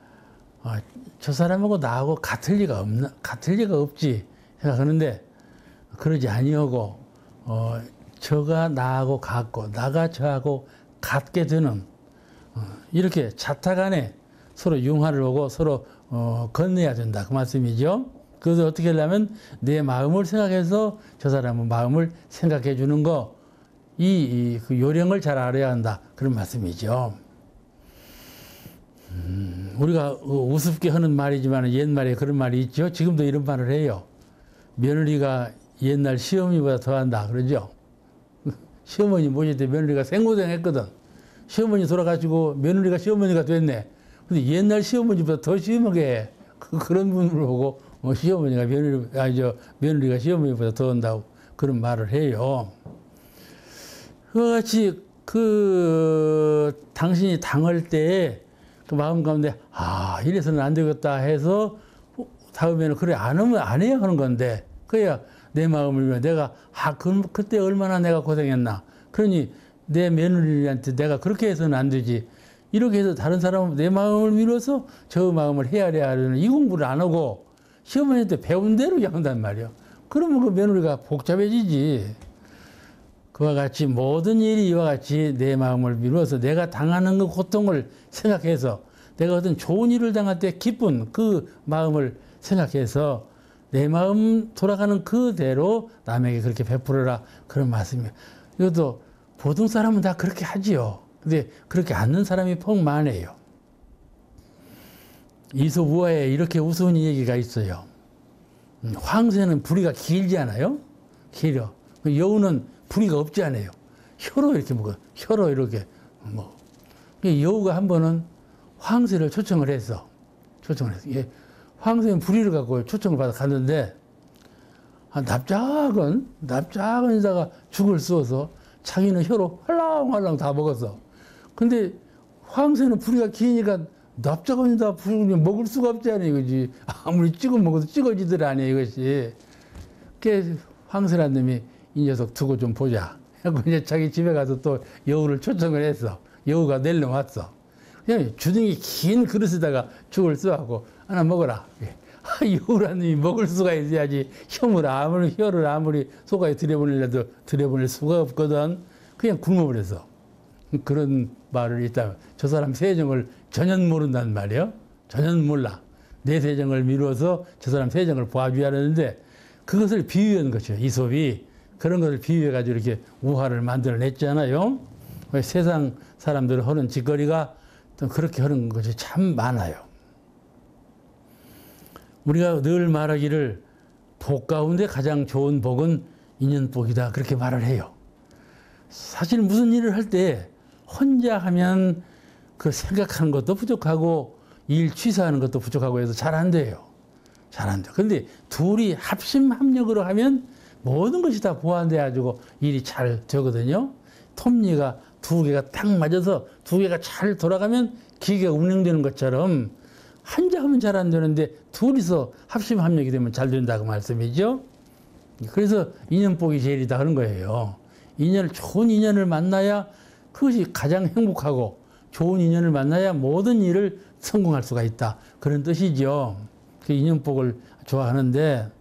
저 사람하고 나하고 같을 리가 없지 생각하는데 그러지 아니하고 저가 나하고 같고 나가 저하고 같게 되는 이렇게 자타 간에 서로 융화를 하고 서로 건네야 된다 그 말씀이죠. 그래서 어떻게 하려면 내 마음을 생각해서 저 사람의 마음을 생각해 주는 거 그 요령을 잘 알아야 한다 그런 말씀이죠. 우리가 우습게 하는 말이지만 옛말에 그런 말이 있죠. 지금도 이런 말을 해요. 며느리가 옛날 시어머니보다 더한다 그러죠. 시어머니 모실 때 며느리가 생고생했거든. 시어머니 돌아가시고 며느리가 시어머니가 됐네. 근데 옛날 시어머니보다 더 심하게 해. 그런 분을 보고 시어머니가 며느리가 시어머니보다 더 한다고 그런 말을 해요. 그와 같이 당신이 당할 때 그 마음 가운데 이래서는 안 되겠다 해서 다음에는 그래 안 하면 안 해야 하는 건데 그래야 내 마음을 위해 내가 그때 얼마나 내가 고생했나. 그러니 내 며느리한테 내가 그렇게 해서는 안 되지. 이렇게 해서 다른 사람은 내 마음을 미뤄서 저 마음을 헤아려야 하는 이 공부를 안 하고 시어머니한테 배운 대로 그냥 한단 말이에요. 그러면 그 며느리가 복잡해지지. 그와 같이 모든 일이 이와 같이 내 마음을 미루어서 내가 당하는 그 고통을 생각해서 내가 어떤 좋은 일을 당할 때 기쁜 그 마음을 생각해서 내 마음 돌아가는 그대로 남에게 그렇게 베풀어라 그런 말씀이에요. 이것도 보통 사람은 다 그렇게 하지요. 근데 그렇게 않는 사람이 퍽 많아요. 이솝우화에 이렇게 우스운 얘기가 있어요. 황새는 부리가 길지 않아요? 길어. 여우는 부리가 없지 않아요. 혀로 이렇게 먹어요. 혀로 이렇게 먹어. 여우가 한 번은 황새를 초청을 했어. 황새는 부리를 갖고 초청을 받아 갔는데 납작은 이다가 죽을 쑤어서 자기는 혀로 헐렁헐렁 다 먹었어. 근데 황새는 부리가 기니까 납작은이다 부리 먹을 수가 없지 않아요, 이거지. 아무리 찍어 먹어도 찍어지들 않아요, 이것이. 그 황새란 놈이 이 녀석 두고 좀 보자. 그래서 이제 자기 집에 가서 또 여우를 초청을 했어. 여우가 내려왔어. 그냥 주둥이 긴 그릇에다가 죽을 쏘고 하나 먹어라. 여우란 놈이 먹을 수가 있어야지. 혀를 아무리 속아에 들여보내려도 들여보낼 수가 없거든. 그냥 굶어버렸어. 그런 말을 있다. 저 사람 세정을 전혀 모른단 말이에요. 전혀 몰라. 내 세정을 미루어서 저 사람 세정을 봐줘야 하는데 그것을 비유한 것이죠. 이솝이. 그런 것을 비유해가지고 이렇게 우화를 만들어냈잖아요. 세상 사람들 하는 짓거리가 그렇게 하는 것이 참 많아요. 우리가 늘 말하기를 복 가운데 가장 좋은 복은 인연복이다. 그렇게 말을 해요. 사실 무슨 일을 할 때 혼자 하면 그 생각하는 것도 부족하고 일 취사하는 것도 부족하고 해서 잘 안 돼요. 잘 안 돼요. 그런데 둘이 합심합력으로 하면 모든 것이 다 보완돼가지고 일이 잘 되거든요. 톱니가 두 개가 딱 맞아서 두 개가 잘 돌아가면 기계가 운행되는 것처럼 혼자 하면 잘 안 되는데 둘이서 합심합력이 되면 잘 된다고 말씀이죠. 그래서 인연복이 제일이다 하는 거예요. 좋은 인연을 만나야 그것이 가장 행복하고 좋은 인연을 만나야 모든 일을 성공할 수가 있다. 그런 뜻이죠. 그 인연복을 좋아하는데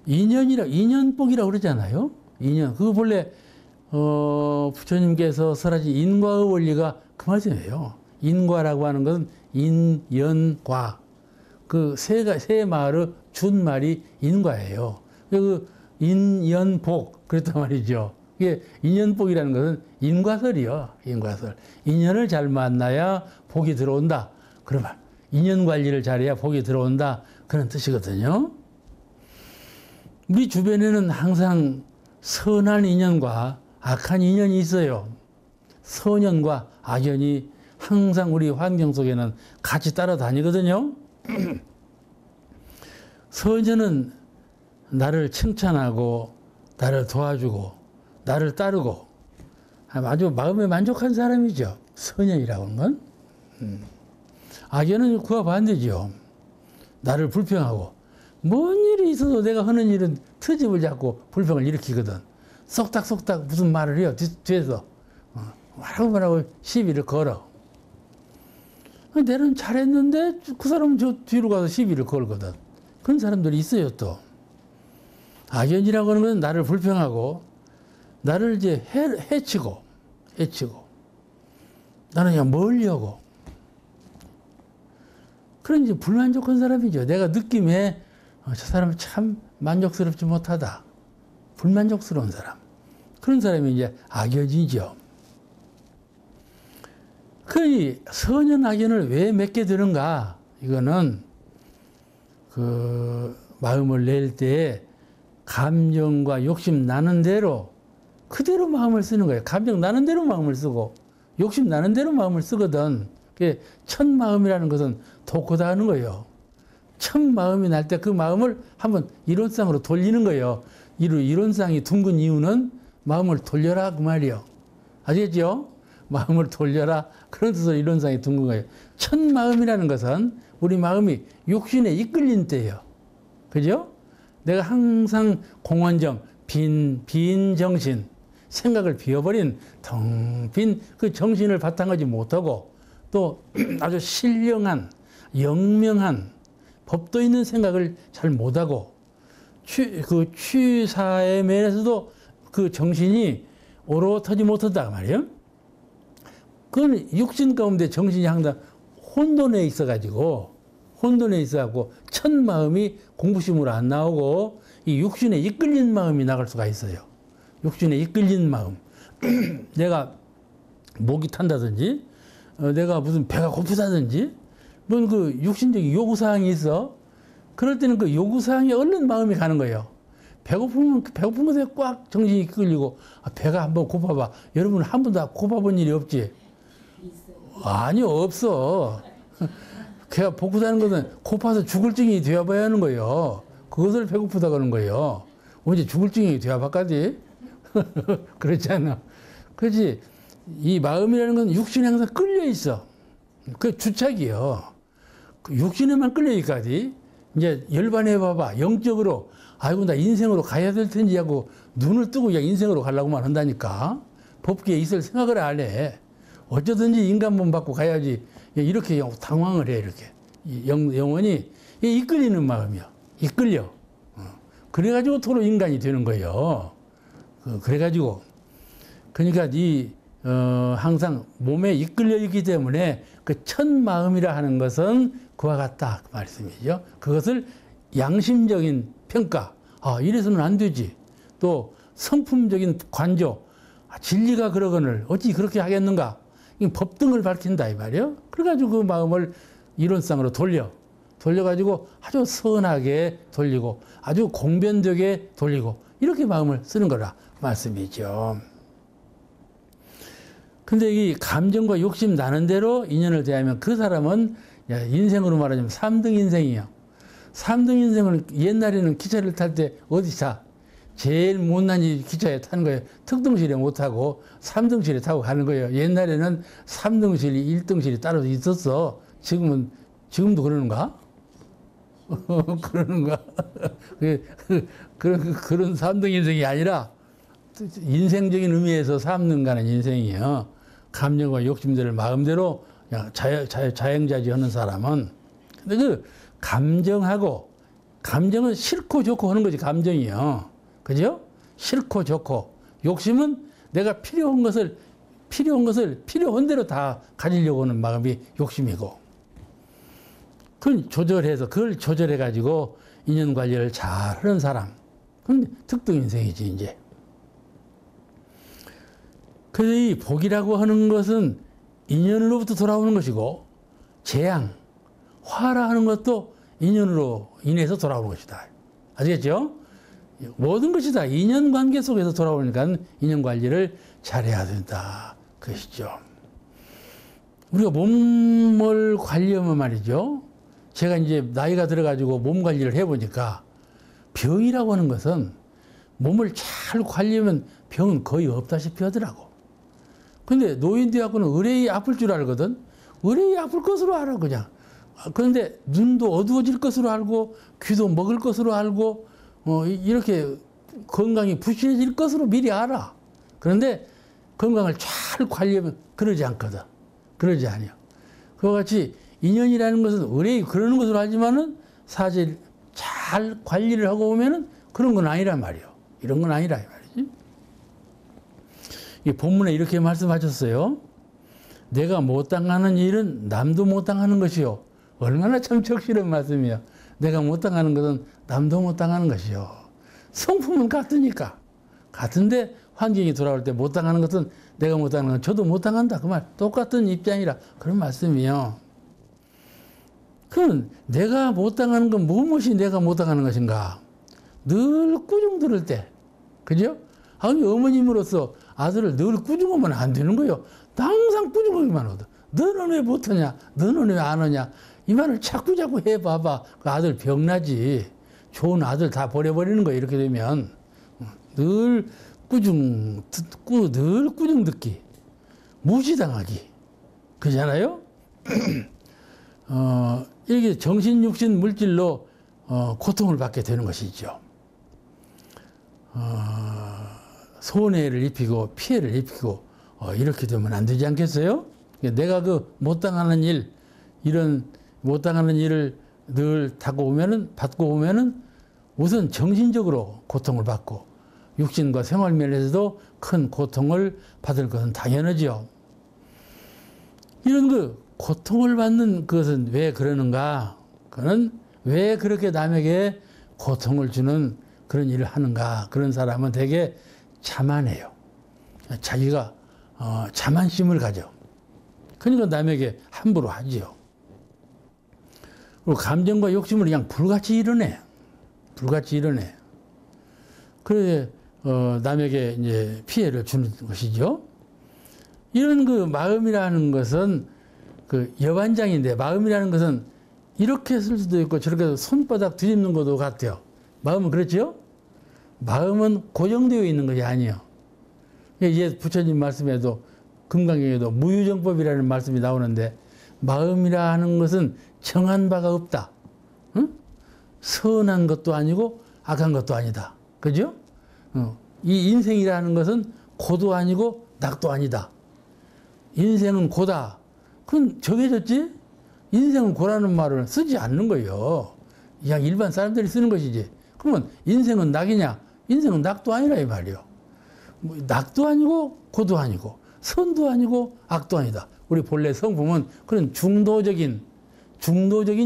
인연복이라고 그러잖아요. 인연. 그거 본래, 부처님께서 설하신 인과의 원리가 그 말씀이에요. 인과라고 하는 것은 인연과. 세 말의 준말이 인과예요. 그 인연복. 그랬단 말이죠. 이게 인연복이라는 것은 인과설이요. 인과설. 인연을 잘 만나야 복이 들어온다. 그런 말. 인연 관리를 잘해야 복이 들어온다. 그런 뜻이거든요. 우리 주변에는 항상 선한 인연과 악한 인연이 있어요. 선연과 악연이 항상 우리 환경 속에는 같이 따라다니거든요. 선연은 나를 칭찬하고 나를 도와주고 나를 따르고 아주 마음에 만족한 사람이죠. 선연이라고 하는 건. 악연은 그와 반대지요. 나를 불평하고 뭔 일이 있어도 내가 하는 일은 트집을 잡고 불평을 일으키거든. 쏙닥쏙닥 무슨 말을 해요. 뒤에서 말하고 시비를 걸어. 내는 잘했는데 그 사람은 저 뒤로 가서 시비를 걸거든. 그런 사람들이 있어요 또. 악연이라고 하는 건 나를 불평하고 나를 이제 해치고 나는 그냥 멀리하고 그런 이제 불만족한 사람이죠. 내가 느낌에 저 사람은 참 만족스럽지 못하다. 불만족스러운 사람. 그런 사람이 이제 악연이죠. 그 선현 악연을 왜 맺게 되는가? 이거는 그 마음을 낼 때 감정과 욕심 나는 대로 그대로 마음을 쓰는 거예요. 감정 나는 대로 마음을 쓰고 욕심 나는 대로 마음을 쓰거든. 첫 마음이라는 것은 독하다 하는 거예요. 첫 마음이 날 때 그 마음을 한번 이론상으로 돌리는 거예요. 이론상이 둥근 이유는 마음을 돌려라 그 말이요. 아시겠죠? 마음을 돌려라 그런 뜻으로 이론상이 둥근 거예요. 첫 마음이라는 것은 우리 마음이 육신에 이끌린 때예요. 그죠? 내가 항상 공원정, 빈 정신, 생각을 비워버린 텅 빈 그 정신을 바탕하지 못하고 또 아주 신령한, 영명한, 법도 있는 생각을 잘 못하고 그 취사의 면에서도 그 정신이 오롯하지 못하다 말이에요. 그건 육신 가운데 정신이 항상 혼돈에 있어가지고 첫 마음이 공부심으로 안 나오고 이 육신에 이끌린 마음이 나갈 수가 있어요. 육신에 이끌린 마음. 내가 목이 탄다든지, 내가 무슨 배가 고프다든지, 뭔 그 육신적인 요구사항이 있어. 그럴 때는 그 요구사항에 얼른 마음이 가는 거예요. 배고픈 것에 꽉 정신이 끌리고, 배가 한번 고파봐. 여러분 한 번도 고파본 일이 없지? 아니요, 없어. 배가 고프다는 것은 고파서 죽을 증이 되어봐야 하는 거예요. 그것을 배고프다고 하는 거예요. 언제 죽을 증이 되어봤까지? 그렇지 않아. 그렇지. 이 마음이라는 건 육신에 항상 끌려 있어. 그 주착이요. 그 육신에만 끌려 있까지. 이제 열반해 봐봐. 영적으로, 아이고, 나 인생으로 가야 될 텐지 하고 눈을 뜨고 그냥 인생으로 가려고만 한다니까. 법계에 있을 생각을 안 해. 어쩌든지 인간몸 받고 가야지. 이렇게 당황을 해, 이렇게. 영혼이 이끌리는 마음이야. 이끌려. 그래가지고 토로 인간이 되는 거예요. 그래가지고. 그러니까 항상 몸에 이끌려 있기 때문에 그 첫 마음이라 하는 것은 그와 같다. 그 말씀이죠. 그것을 양심적인 평가. 이래서는 안 되지. 또 성품적인 관조. 진리가 그러거늘 어찌 그렇게 하겠는가. 법등을 밝힌다 이 말이에요. 그래가지고 그 마음을 이론상으로 돌려가지고 아주 선하게 돌리고 아주 공변되게 돌리고 이렇게 마음을 쓰는 거라 말씀이죠. 근데 이 감정과 욕심 나는 대로 인연을 대하면 그 사람은 인생으로 말하자면 3등 인생이에요. 3등 인생은 옛날에는 기차를 탈 때 어디 타? 제일 못난 기차에 타는 거예요. 특등실에 못 타고 3등실에 타고 가는 거예요. 옛날에는 3등실이 1등실이 따로 있었어. 지금도 그러는가? 그러는가? 그런 3등 인생이 아니라 인생적인 의미에서 3등 가는 인생이에요. 감정과 욕심들을 마음대로 그냥 자영자지하는 사람은. 근데 그 감정은 싫고 좋고 하는 거지, 감정이요. 그죠? 싫고 좋고. 욕심은 내가 필요한 것을 필요한 대로 다 가지려고 하는 마음이 욕심이고. 그걸 조절해가지고 인연 관리를 잘 하는 사람. 그건 특등 인생이지, 이제. 그래서 이 복이라고 하는 것은 인연으로부터 돌아오는 것이고, 재앙, 화라 하는 것도 인연으로 인해서 돌아오는 것이다. 아시겠죠? 모든 것이 다 인연 관계 속에서 돌아오니까 인연 관리를 잘해야 된다. 그것이죠. 우리가 몸을 관리하면 말이죠. 제가 이제 나이가 들어가지고 몸 관리를 해보니까 병이라고 하는 것은 몸을 잘 관리하면 병은 거의 없다시피 하더라고. 근데 노인되어갖고는 의뢰이 아플 줄 알거든. 의뢰이 아플 것으로 알아, 그냥. 그런데 눈도 어두워질 것으로 알고 귀도 먹을 것으로 알고 이렇게 건강이 부실해질 것으로 미리 알아. 그런데 건강을 잘 관리하면 그러지 않거든. 그러지 않아요. 그와 같이 인연이라는 것은 의뢰이 그러는 것으로 하지만은 사실 잘 관리를 하고 오면은 그런 건 아니란 말이에요. 이런 건 아니라 이 말이지. 이 본문에 이렇게 말씀하셨어요. 내가 못 당하는 일은 남도 못 당하는 것이요. 얼마나 참 적실한 말씀이에요. 내가 못 당하는 것은 남도 못 당하는 것이요. 성품은 같으니까. 같은데 환경이 돌아올 때 못 당하는 것은 내가 못 당하는 건 저도 못 당한다. 그 말 똑같은 입장이라 그런 말씀이에요. 그럼 내가 못 당하는 건 무엇이 내가 못 당하는 것인가? 늘 꾸중 들을 때. 그죠? 아니 어머님으로서 아들을 늘 꾸중하면 안 되는 거예요. 항상 꾸중하기만 하거든. 너는 왜 못하냐? 너는 왜 안 하냐? 이 말을 자꾸 해봐봐. 그 아들 병나지. 좋은 아들 다 버려버리는 거야. 이렇게 되면. 늘 꾸중 듣기. 무시당하기. 그잖아요? 이렇게 정신, 육신, 물질로 고통을 받게 되는 것이죠. 손해를 입히고 피해를 입히고 이렇게 되면 안 되지 않겠어요? 내가 그 못 당하는 일, 이런 못 당하는 일을 늘 받고 오면은 우선 정신적으로 고통을 받고 육신과 생활 면에서도 큰 고통을 받을 것은 당연하지요. 이런 그 고통을 받는 것은 왜 그러는가? 그는 왜 그렇게 남에게 고통을 주는 그런 일을 하는가? 그런 사람은 되게 자만해요. 자기가 자만심을 가져. 그러니까 남에게 함부로 하지요. 그리고 감정과 욕심을 그냥 불같이 일어내. 그래 남에게 이제 피해를 주는 것이죠. 이런 그 마음이라는 것은 그 여반장인데, 마음이라는 것은 이렇게 쓸 수도 있고 저렇게 손바닥 뒤집는 것도 같아요. 마음은 그렇죠? 마음은 고정되어 있는 것이 아니에요. 이제 부처님 말씀에도 금강경에도 무유정법이라는 말씀이 나오는데, 마음이라는 것은 정한 바가 없다. 응? 선한 것도 아니고 악한 것도 아니다. 그죠? 이 인생이라는 것은 고도 아니고 낙도 아니다. 인생은 고다. 그건 정해졌지? 인생은 고라는 말을 쓰지 않는 거예요. 그냥 일반 사람들이 쓰는 것이지. 그러면 인생은 낙이냐? 인생은 낙도 아니라 이 말이요. 낙도 아니고 고도 아니고 선도 아니고 악도 아니다. 우리 본래 성품은 그런 중도적인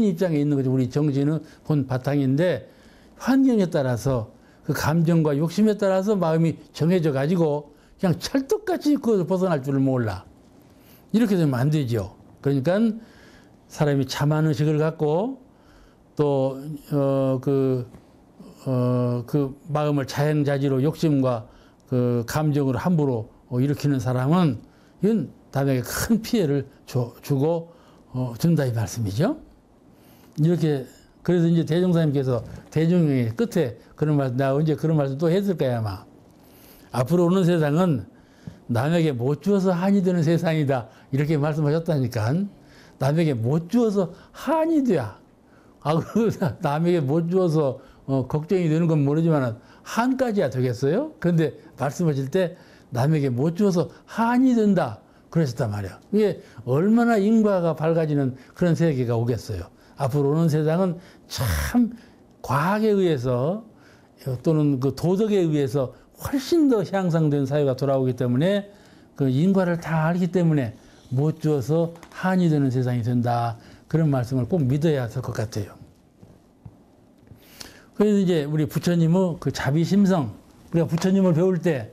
입장에 있는 거죠. 우리 정신은 본 바탕인데, 환경에 따라서 그 감정과 욕심에 따라서 마음이 정해져 가지고 그냥 찰떡같이 그것을 벗어날 줄을 몰라. 이렇게 되면 안 되죠. 그러니까 사람이 자만의식을 갖고 또 그 마음을 자행자지로 욕심과 그 감정으로 함부로 일으키는 사람은 이건 남에게 큰 피해를 주고 준다 이 말씀이죠. 이렇게 그래서 이제 대종사님께서 대종의 끝에 그런 말씀, 나 언제 그런 말씀 또 했을 거야 아마. 앞으로 오는 세상은 남에게 못 주어서 한이 되는 세상이다 이렇게 말씀하셨다니까. 남에게 못 주어서 한이 돼야. 남에게 못 주어서 걱정이 되는 건 모르지만 한까지야 되겠어요? 그런데 말씀하실 때 남에게 못 주어서 한이 된다 그러셨단 말이야. 이게 얼마나 인과가 밝아지는 그런 세계가 오겠어요. 앞으로 오는 세상은 참 과학에 의해서 또는 그 도덕에 의해서 훨씬 더 향상된 사회가 돌아오기 때문에 그 인과를 다 알기 때문에 못 주어서 한이 되는 세상이 된다. 그런 말씀을 꼭 믿어야 될 것 같아요. 그래서 이제 우리 부처님의 그 자비심성, 우리가 부처님을 배울 때,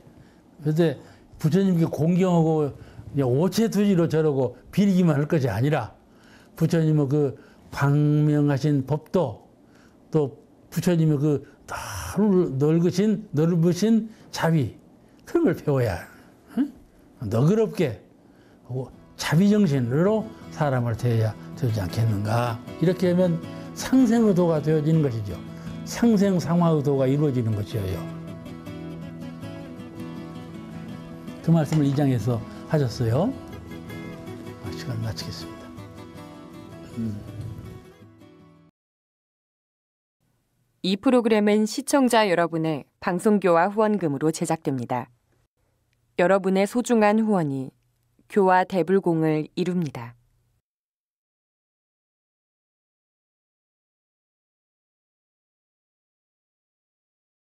그때 부처님께 공경하고 오체투지로 저러고 비리기만 할 것이 아니라 부처님의 그 광명하신 법도 또 부처님의 그 넓으신 자비, 그런 걸 배워야 응? 너그럽게 자비정신으로 사람을 대해야 되지 않겠는가. 이렇게 하면 상생의도가 되어지는 것이죠. 상생상화의도가 이루어지는 것이에요. 그 말씀을 2장에서 하셨어요. 시간 마치겠습니다. 이 프로그램은 시청자 여러분의 방송교화 후원금으로 제작됩니다. 여러분의 소중한 후원이 교화 대불공을 이룹니다.